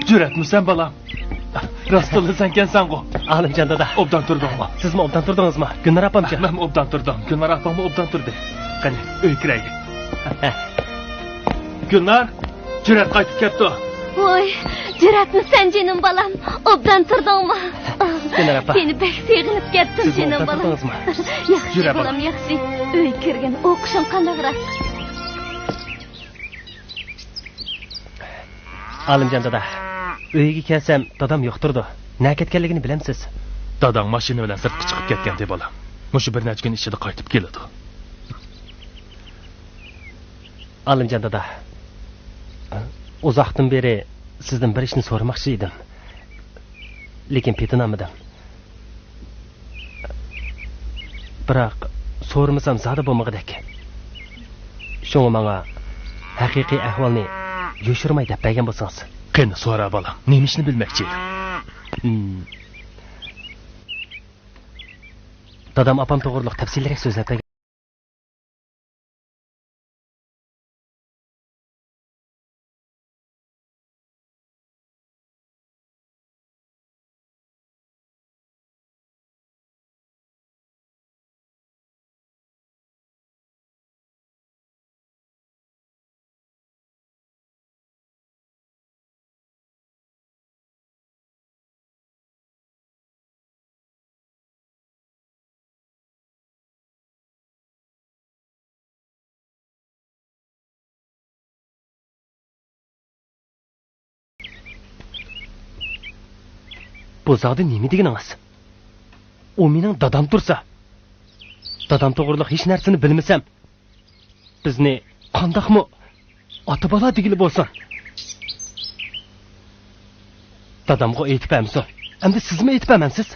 Cüratmisan balam? Rostlı sen kensen go. Alimjon dada. Obdan turdingmi? Sizmi obdan turdingizmi? Gulnar opamchi. Men obdan turdim. Gulnar opammi obdan turdi. Qani, uy kiraylik. Gulnar, Cürat qaytib ketdi. Voy, Cüratmisan canım balam? Obdan turdingmi? Gulnar opa. Seni pek sevgilib ketdim Siz canım obdan balam. turdingizmi? Yaxshi Jura balam, yaxshi. Uy kirgin, o'qishing qandayroq? Alimjon dada. Uyga kelsam, dadam yo'qtirdi. Na ketganligini bilamsiz. Dadang mashina bilan sirtga chiqib ketgan deb bolam. Mushu bir necha kun ichida qaytib keladi. Alimjon dada. Uzoqdan beri sizdan bir ishni so'ramoqchi edim. Lekin petinamadim. Biroq so'ramasam zada bo'lmag'idek. Shunga menga haqiqiy ahvolni yo'shirmay deb bergan bo'lsangiz. Qani so'ra bolam. Nima ishni bilmoqchi? Dadam opam to'g'riliq tafsilroq so'zlab bergan. Bu zodi nima deganingiz? U mening dadam tursa. Dadam to'g'riliq hech narsani bilmasam, bizni qandoqmi ota-bola degili bo'lsin. Dadamga aytib bermisan. Endi sizmi aytib bermansiz?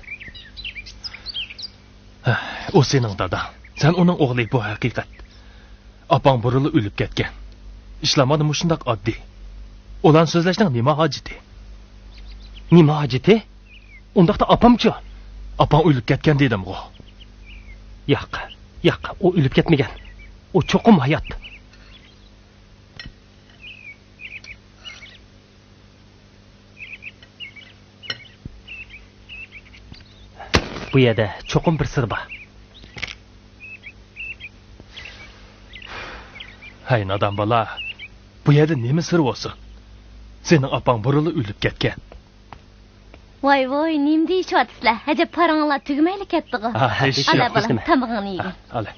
O sening dadang. Sen uning o'g'li bu haqiqat. Opang burili o'lib ketgan. Ishlamadi mushundaq oddiy. Ulan so'zlashning nima hojati? Nima hojati? Undaqda opamchi? Opang o'lib ketgan dedim-ku. Yo'q, u o'lib ketmagan. U cho'qim hayot. Bu yerda cho'qim bir sir bor. Hay nadam bola. Bu yerda nima sir bo'lsin? Sening opang burili o'lib ketgan. Voy, nim deyishyapsizlar? Ajab paranglar tugmayli ketdi-ku. Hech Ala yo'q. balam, tamog'ini yegin. Ala.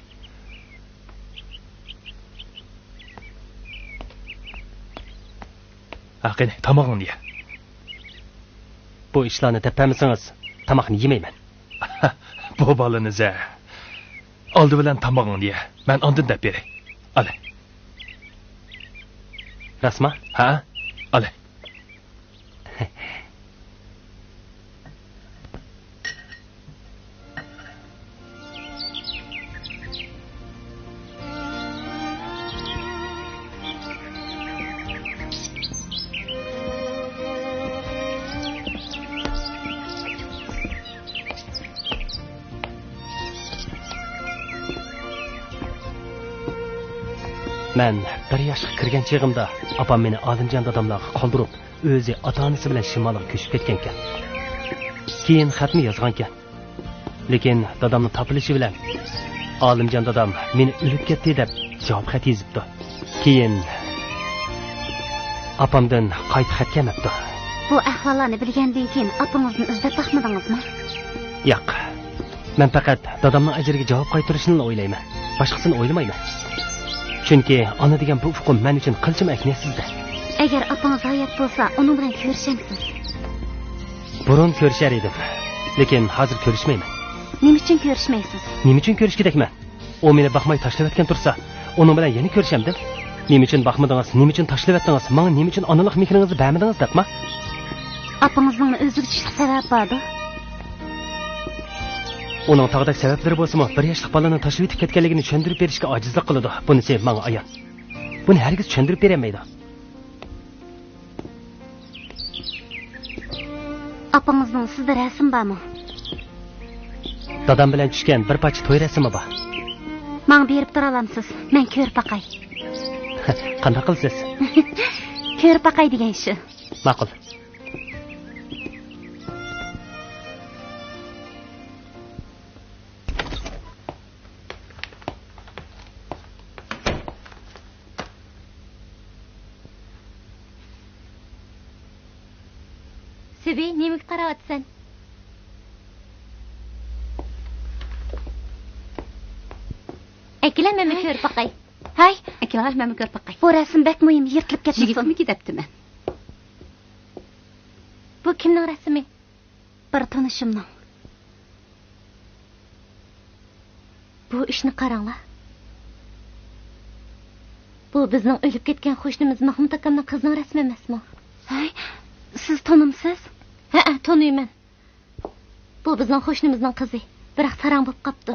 Qani, tamog'ini ye. Bu ishlarni tepamisangiz, tamoqni yemayman. Bu bolaniz-a. Oldi bilan tamog'ini ye. Men ondan deb beray. Ala. Rasma? Ha? Ala. Men bir yoshga kirgan chig'imda opam meni Olimjon dadamlarga qoldirib, o'zi ota-onasi bilan shimolga ko'chib ketgan ekan. Keyin xatni yozgan ekan. Lekin dadamning topilishi bilan Olimjon dadam meni o'lib ketdi deb javob xat yozibdi. Keyin opamdan qayta xat kelmabdi. Bu ahvollarni bilgandan keyin opangizni izlab taqmadingizmi? Yo'q. Men faqat dadamning ajriga javob qaytarishni o'ylayman. Boshqasini o'ylamayman. Chunki ona degan bu huquq men uchun qilchim aknasizda. Agar opangiz hayot bo'lsa, uni bilan ko'rishamsiz. Burun ko'rishar edim. Lekin hozir ko'rishmayman. Nima uchun ko'rishmaysiz? Nima uchun ko'rish kerakman? U meni baxmay tashlayotgan tursa, uning bilan yana ko'rishamdim. Nima uchun baxmadingiz? Nima uchun tashlayotdingiz? Menga nima uchun onalik mehringizni bermadingiz debmi? Opangizning o'ziga chiqib sabab bordi. Uning tog'dak sabablari bo'lsa-mu, bir yoshli bolani tashlab o'tib ketganligini tushuntirib berishga ojizlik qiladi. Bunisi menga ayon. Buni hargiz tushuntirib bermaydi. Opangizning sizda rasm bormi? Dadam bilan tushgan bir parcha to'y rasmi bor. Men berib tura olamsiz. Men ko'rib baqay. Qanday qilsiz? ko'rib boqay degan shu. Ma'qul. Sibi, nemaga qarayapsan? Akila meni ko'rib boqay. Hay, akila meni ko'rib boqay. Bu rasm bak muhim yirtilib ketdi. Yigitmi ketibdiman? Bu kimning rasmi? Bir tanishimning. Bu ishni qaranglar. Bu bizning o'lib ketgan qo'shnimiz Mahmud akamning qizining rasmi emasmi? Hay, siz tanimsiz? Ha, tanıyman. Bu bizning qo'shnimizning qizi. Biroq sarang bo'lib qopti.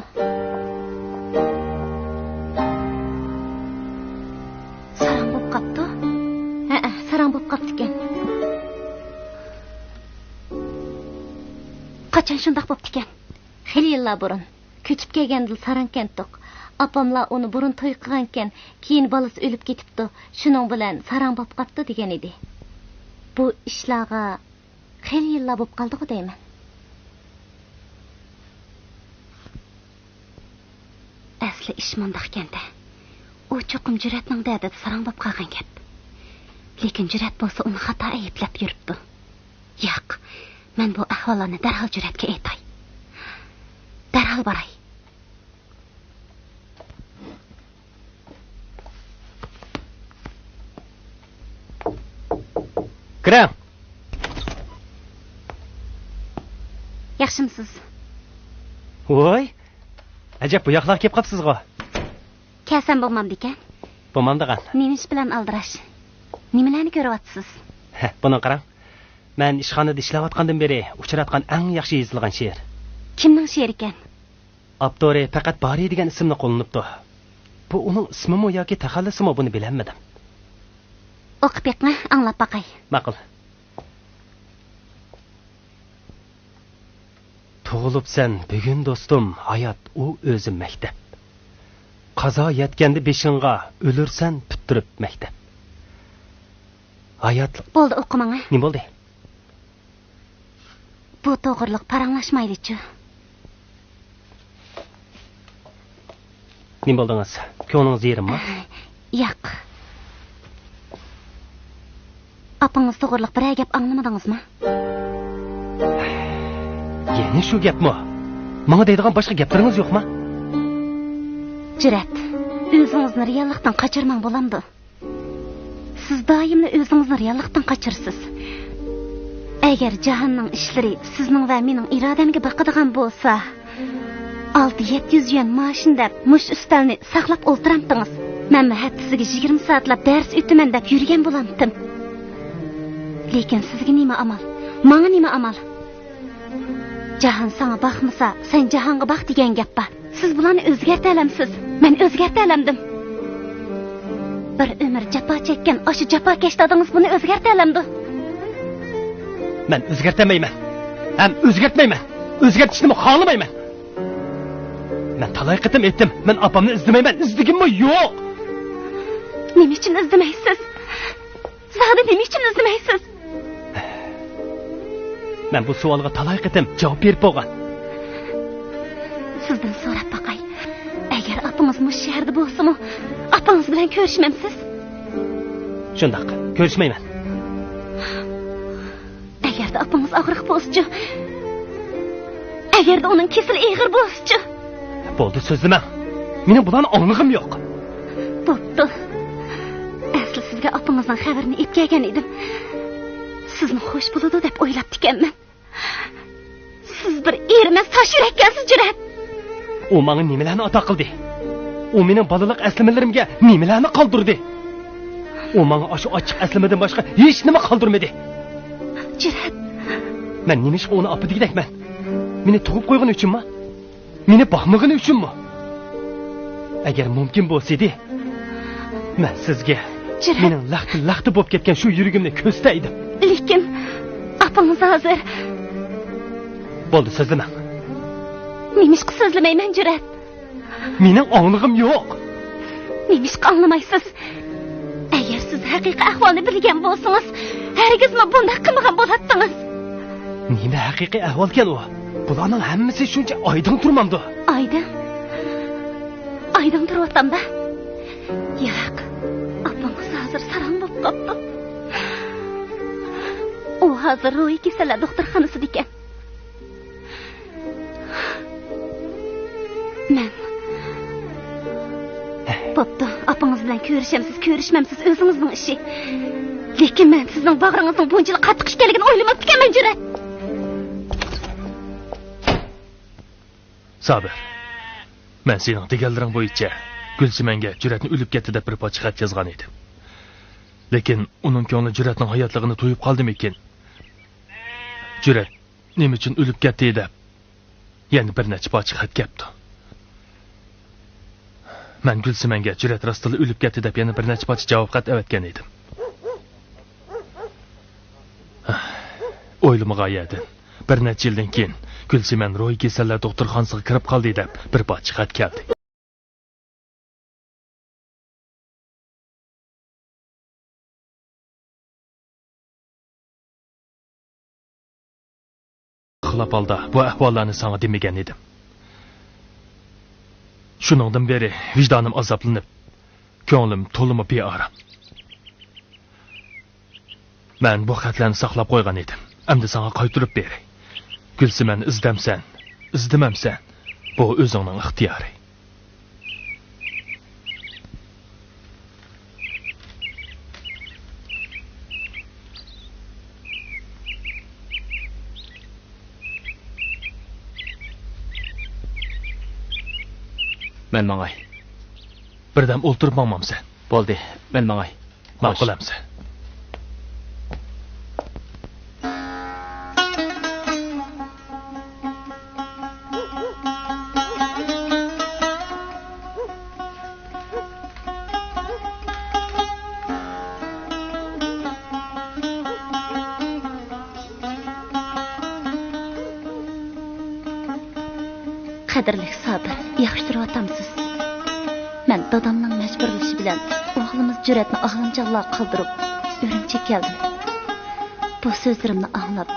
Sarang bo'lib qopti? Ha, sarang bo'lib qopti ekan. Qachon shundoq bo'libdi ekan? Xeyli yillar burun. Ko'chib kelganda sarang kentdiq. Apamlar uni burun to'y qilgan ekan, keyin bolasi o'lib ketibdi. Shuning bilan sarang bo'lib qopti degan edi. Bu ishlarga xeyli yillar bo'lib qoldi-ku deyman. Asli ish mundoq ekanda. U cho'qim Juratning dadida sarang bo'lib qolgan gap. Lekin Jurat bo'lsa uni xato ayblab yuribdi. Yo'q, men bu ahvolni darhol Juratga aytay. Darhol boray. Kiring. Yaxshimisiz? Voy. Ajab bu yoqlarga kelib qopsiz-ku. Kasam bo'lmamdi ekan. Bo'lmamdigan. Nima ish bilan aldirash? Nimalarni ko'ryapsiz? Buni qarang. Men ishxonada ishlayotgandan beri uchratgan eng yaxshi yozilgan she'r. Kimning she'ri ekan? Abdore faqat Bari degan ismni qo'llanibdi. Bu uning ismimi yoki taxallusimi buni bilmadim. O'qib beqma, anglab boqay. Ma'qul. Tug'ilibsan bugun do'stim, hayot u o'zi maktab. Qazo yetganda beshingga, o'lursan bittirib maktab. Hayot Bo'ldi, o'qimang. Nima bo'ldi? Bu to'g'riliq paranglashmaydi-chi. Nima bo'ldingiz? Ko'nglingiz yerimmi? Yo'q. Apangiz to'g'riliq bir gap anglamadingizmi? Yana shu gapmi? Menga deydigan boshqa gaplaringiz yo'qmi? Jurat, o'zingizni reallikdan qochirmang bo'lamdi. Siz doimli o'zingizni reallikdan qochirsiz. Agar jahonning ishlari sizning va mening irodamga boqadigan bo'lsa, 600-700 yuan maoshin deb mush ustalni saqlab o'ltiramdingiz. Men haftasiga 20 soatlab dars o'taman deb yurgan bo'lamdim. Lekin sizga nima amal? Menga nima amal? Jahon sana baxmasa, sen jahonga bax degan gap bor. Siz bularni o'zgarta olamsiz. Men o'zgarta olamdim. Bir umr jafo chekkan o'sha jafokash dadingiz buni o'zgarta olamdi. Men o'zgartamayman. Ham o'zgartmayman. O'zgartishni xohlamayman. Men talay qitim etdim. Men opamni izlamayman. Izdigimmi? Yo'q. Nima uchun izlamaysiz? Zahida nima uchun izlamaysiz? Men bu savolga talay qitim javob berib bo'lgan. Sizdan so'rab boqay. Agar opangiz mush shaharda bo'lsa-mu, opangiz bilan ko'rishmamsiz? Shundoq, ko'rishmayman. Agarda opangiz og'riq bo'lsa-chi, agarda uning kesili ig'ir bo'lsa-chi. Bo'ldi, so'zlama. Mening bularni onglig'im yo'q. Bo'pti. Asli sizga opangizning xabarini epkagan edim. Sizni xush bo'ladi deb o'ylab ekanman. Siz bir ermas tosh yurakkansiz, Jurat. U menga nimalarni ato qildi? U mening bolalik aslimalarimga nimalarni qoldirdi? U menga o'sha ochiq aslimadan boshqa hech nima qoldirmadi. Jurat, men nima ish uni opa degdakman? Meni tug'ib qo'ygan uchunmi? Meni boqmagani uchunmi? Agar mumkin bo'lsa-edi, men sizga mening laqti bo'lib ketgan shu yuragimni ko'staydim. Lekin opangiz hozir bo'ldi, so'zlama. Nimishqa so'zlamayman, Jurat. Mening onglig'im yo'q. Nimishqa anglamaysiz? Agar siz siz haqiqiy ahvolni bilgan bo'lsangiz, hargizmi bunday qilmagan bo'lardingiz. Nima haqiqiy ahvol kel u? Bularning hammasi shuncha oydin turmamdi. Oydin turyapman-da. Yo'q. Apangiz hozir sarang bo'lib qopti. U hozir ruhiy kasallar doktorxonasida ekan. Men Popda, apangiz bilan ko'rishmamsiz o'zingizning ishi. Lekin men sizning bag'ringizning bunchalik qattiq ekanligini o'ylamabdi ekanman, Jurat. Sabir. Men sening deganlaring bo'yicha Gulsimanga Juratni o'lib ketdi deb bir poch xat yozgan edim. Lekin uning ko'ngli Juratning hayotligini to'yib qoldimikin? Jurat nima uchun o'lib ketdi deb yana bir necha poch xat kelibdi. Men Gulsimanga Jurat rostila o'lib ketdi deb yana bir necha poch javob xat avatgan edim. O'ylamagan edim. Bir necha yildan keyin Gulsiman ruhiy kasallar doktorxonasiga kirib qoldi deb bir poch xat keldi. Xilop holda bu ahvollarni sana demagan edim. Shuningdan beri vicdonim azoblanib, ko'nglim to'limi beorom. Men bu xatlarni saqlab qo'ygan edim. Endi sana qaytarib beray. Gulsiman izdamsan, izdamamsan, bu o'zingning ixtiyori. Men mangay. Birdam o'ltirib maqmamsan. Bo'ldi, men mangay. Ma'qulamsan. Qadrli Sabir, yaxshi turyapsiz. Men dadamning majburlashi bilan o'g'limiz Juratni ahlimjonlar qoldirib, Urumchiga keldim. Bu so'zlarimni anglab,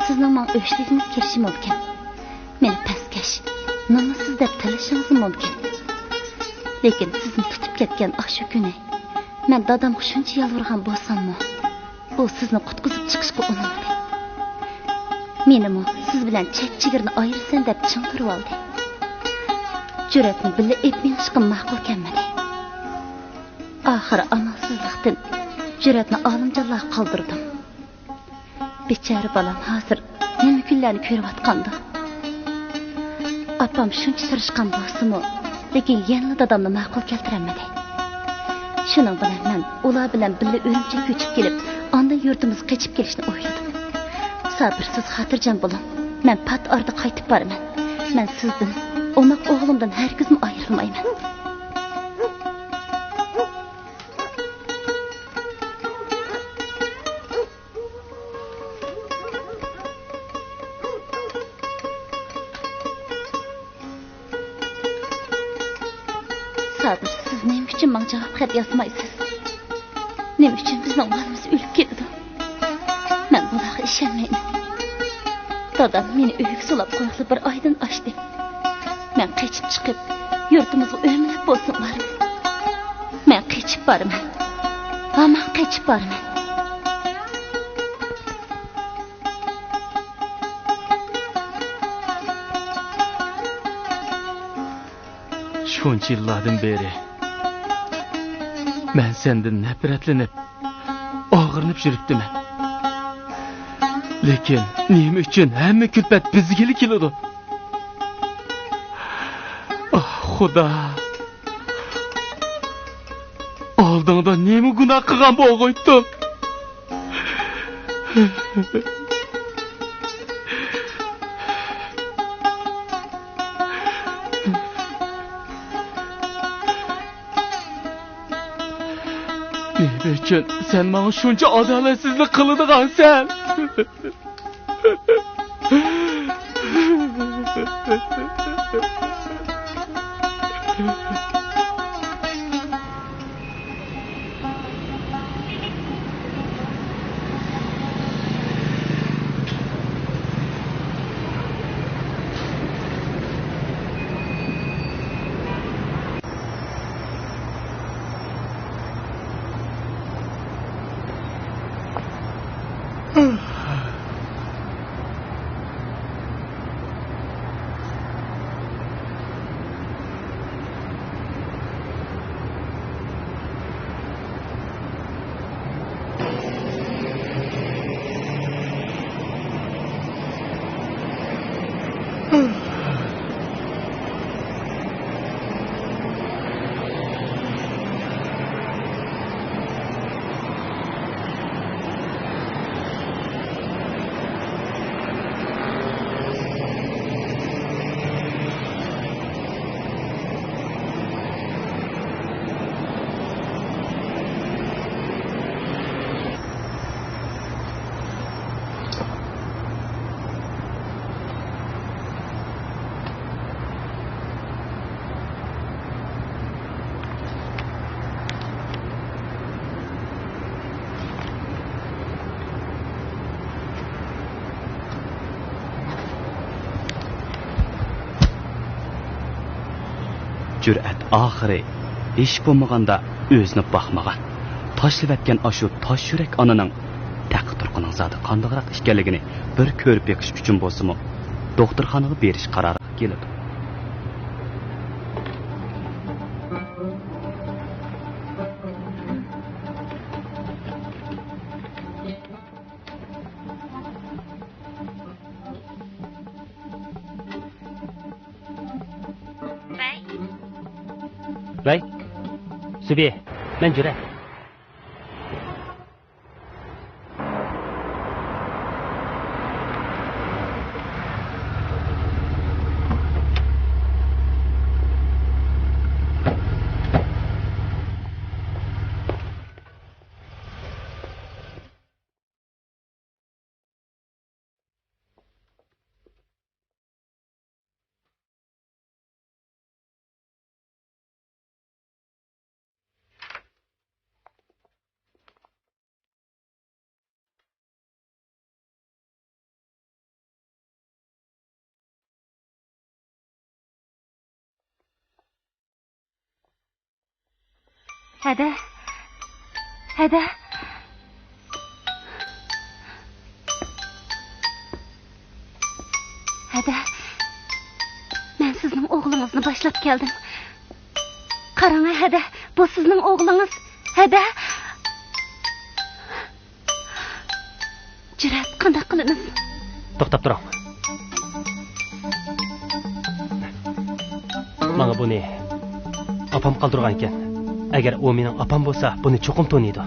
sizning men o'shligingiz kelishi mumkin. Meni pastkash, nomusiz deb talashingiz mumkin. Lekin sizni tutib ketgan shu kuni, men dadamga shuncha yolvorgan bo'lsam-mu, u sizni qutqizib chiqishga urinmadi. Menimi siz bilan chek-chigirni ayirsan deb ching turib oldi. Juratni billa etmeyishga ma'qul kelmadi. Oxiri amalsizlikdan Juratni olimjonlar qoldirdim. Bechora bolam hozir nima kunlarni ko'rayotgandi. Apam shuncha tirishgan bo'lsa-mu, lekin yana dadamni ma'qul keltirmadi. Shuning bilan men ular bilan billa Urumchiga ko'chib kelib, ondan yurtimiz qochib kelishni o'yladim. Sabirsiz xotirjam bo'ling. Men pat orada qaytib boraman. Men sizdan Omak oğlumdan herkesin ayrılmayman. Sabir, siz ne için bana cevap xat yazmaysınız? Ne için bizden malımız ölüp geldi? Ben buna işenmeyim. Dadam beni öyük sulap koyaklı bir aydın açtı. Men qechib chiqib, yurtimizga o'mlab bo'lsinlar. Men qechib boraman. Men qechib boraman. Shuncha yillardan beri men sendan nafratlanib, og'irnib yuribdiman. Lekin nima uchun hamma kulfat bizga keladi? Xudo. Oldingda nima gunoh qilgan bo'lg'oydim? Nima uchun sen menga shuncha adolatsizlik qiladigansan? Cüret ahiri iş bo'lmaganda o'zini baxmagan. Tashlab ashu tosh yurak onaning taqdirqining zodi qandoqroq ekanligini bir ko'rib beqish uchun bo'lsa-mu, doktorxonaga berish qaroriga keldi. Vay, Subi, men Jurat. Hada. Men sizning o'g'lingizni boshlab keldim. Qarang, Hada, bu sizning o'g'lingiz. Hada. Jurat, qanday qilamiz? To'xtab turing. Menga buni opam qoldirgan ekan. Agar u mening opam bo'lsa, buni cho'qim to'niydi.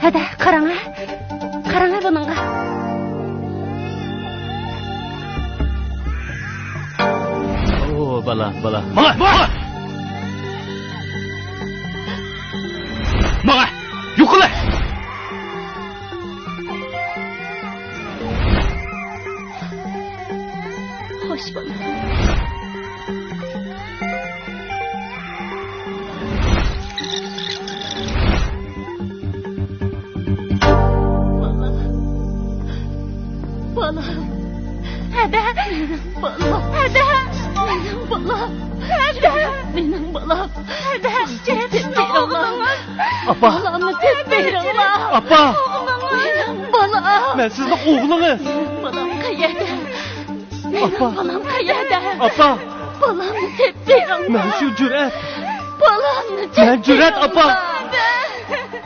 Hada, qarang buningga. O, bala. Maga, yuqila. Xo'sh bo'l. Benim balam. Apa. Balamı tedbirallah. Apa. Benim balam. Men sizning o'g'lingiz. Balam qayerda? Apa. Balam qayerda? Apa. Balamı tedbirallah. Men shu Jurat. Balamı Men Jurat, apa.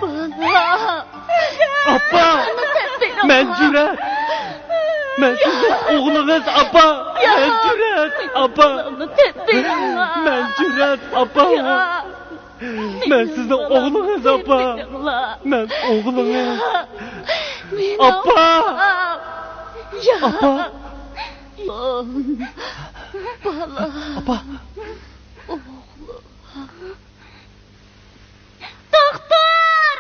Balam. Apa. Men Jurat. Men sizning o'g'lingiz, apa. Men Jurat, apa. Balamı tedbirallah. Men Jurat, apa. Men sizning o'g'lingiz, apa. Men o'g'lingiz. Apa. Apa. Balam. Apa. Doktor!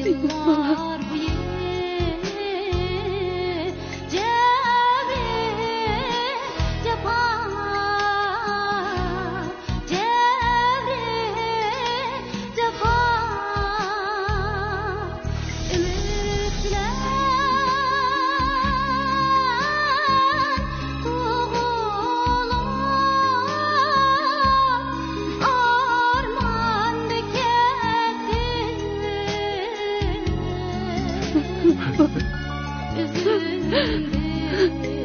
yıllar boyu cevri cefa cevri cefa ümitler Üzüldüm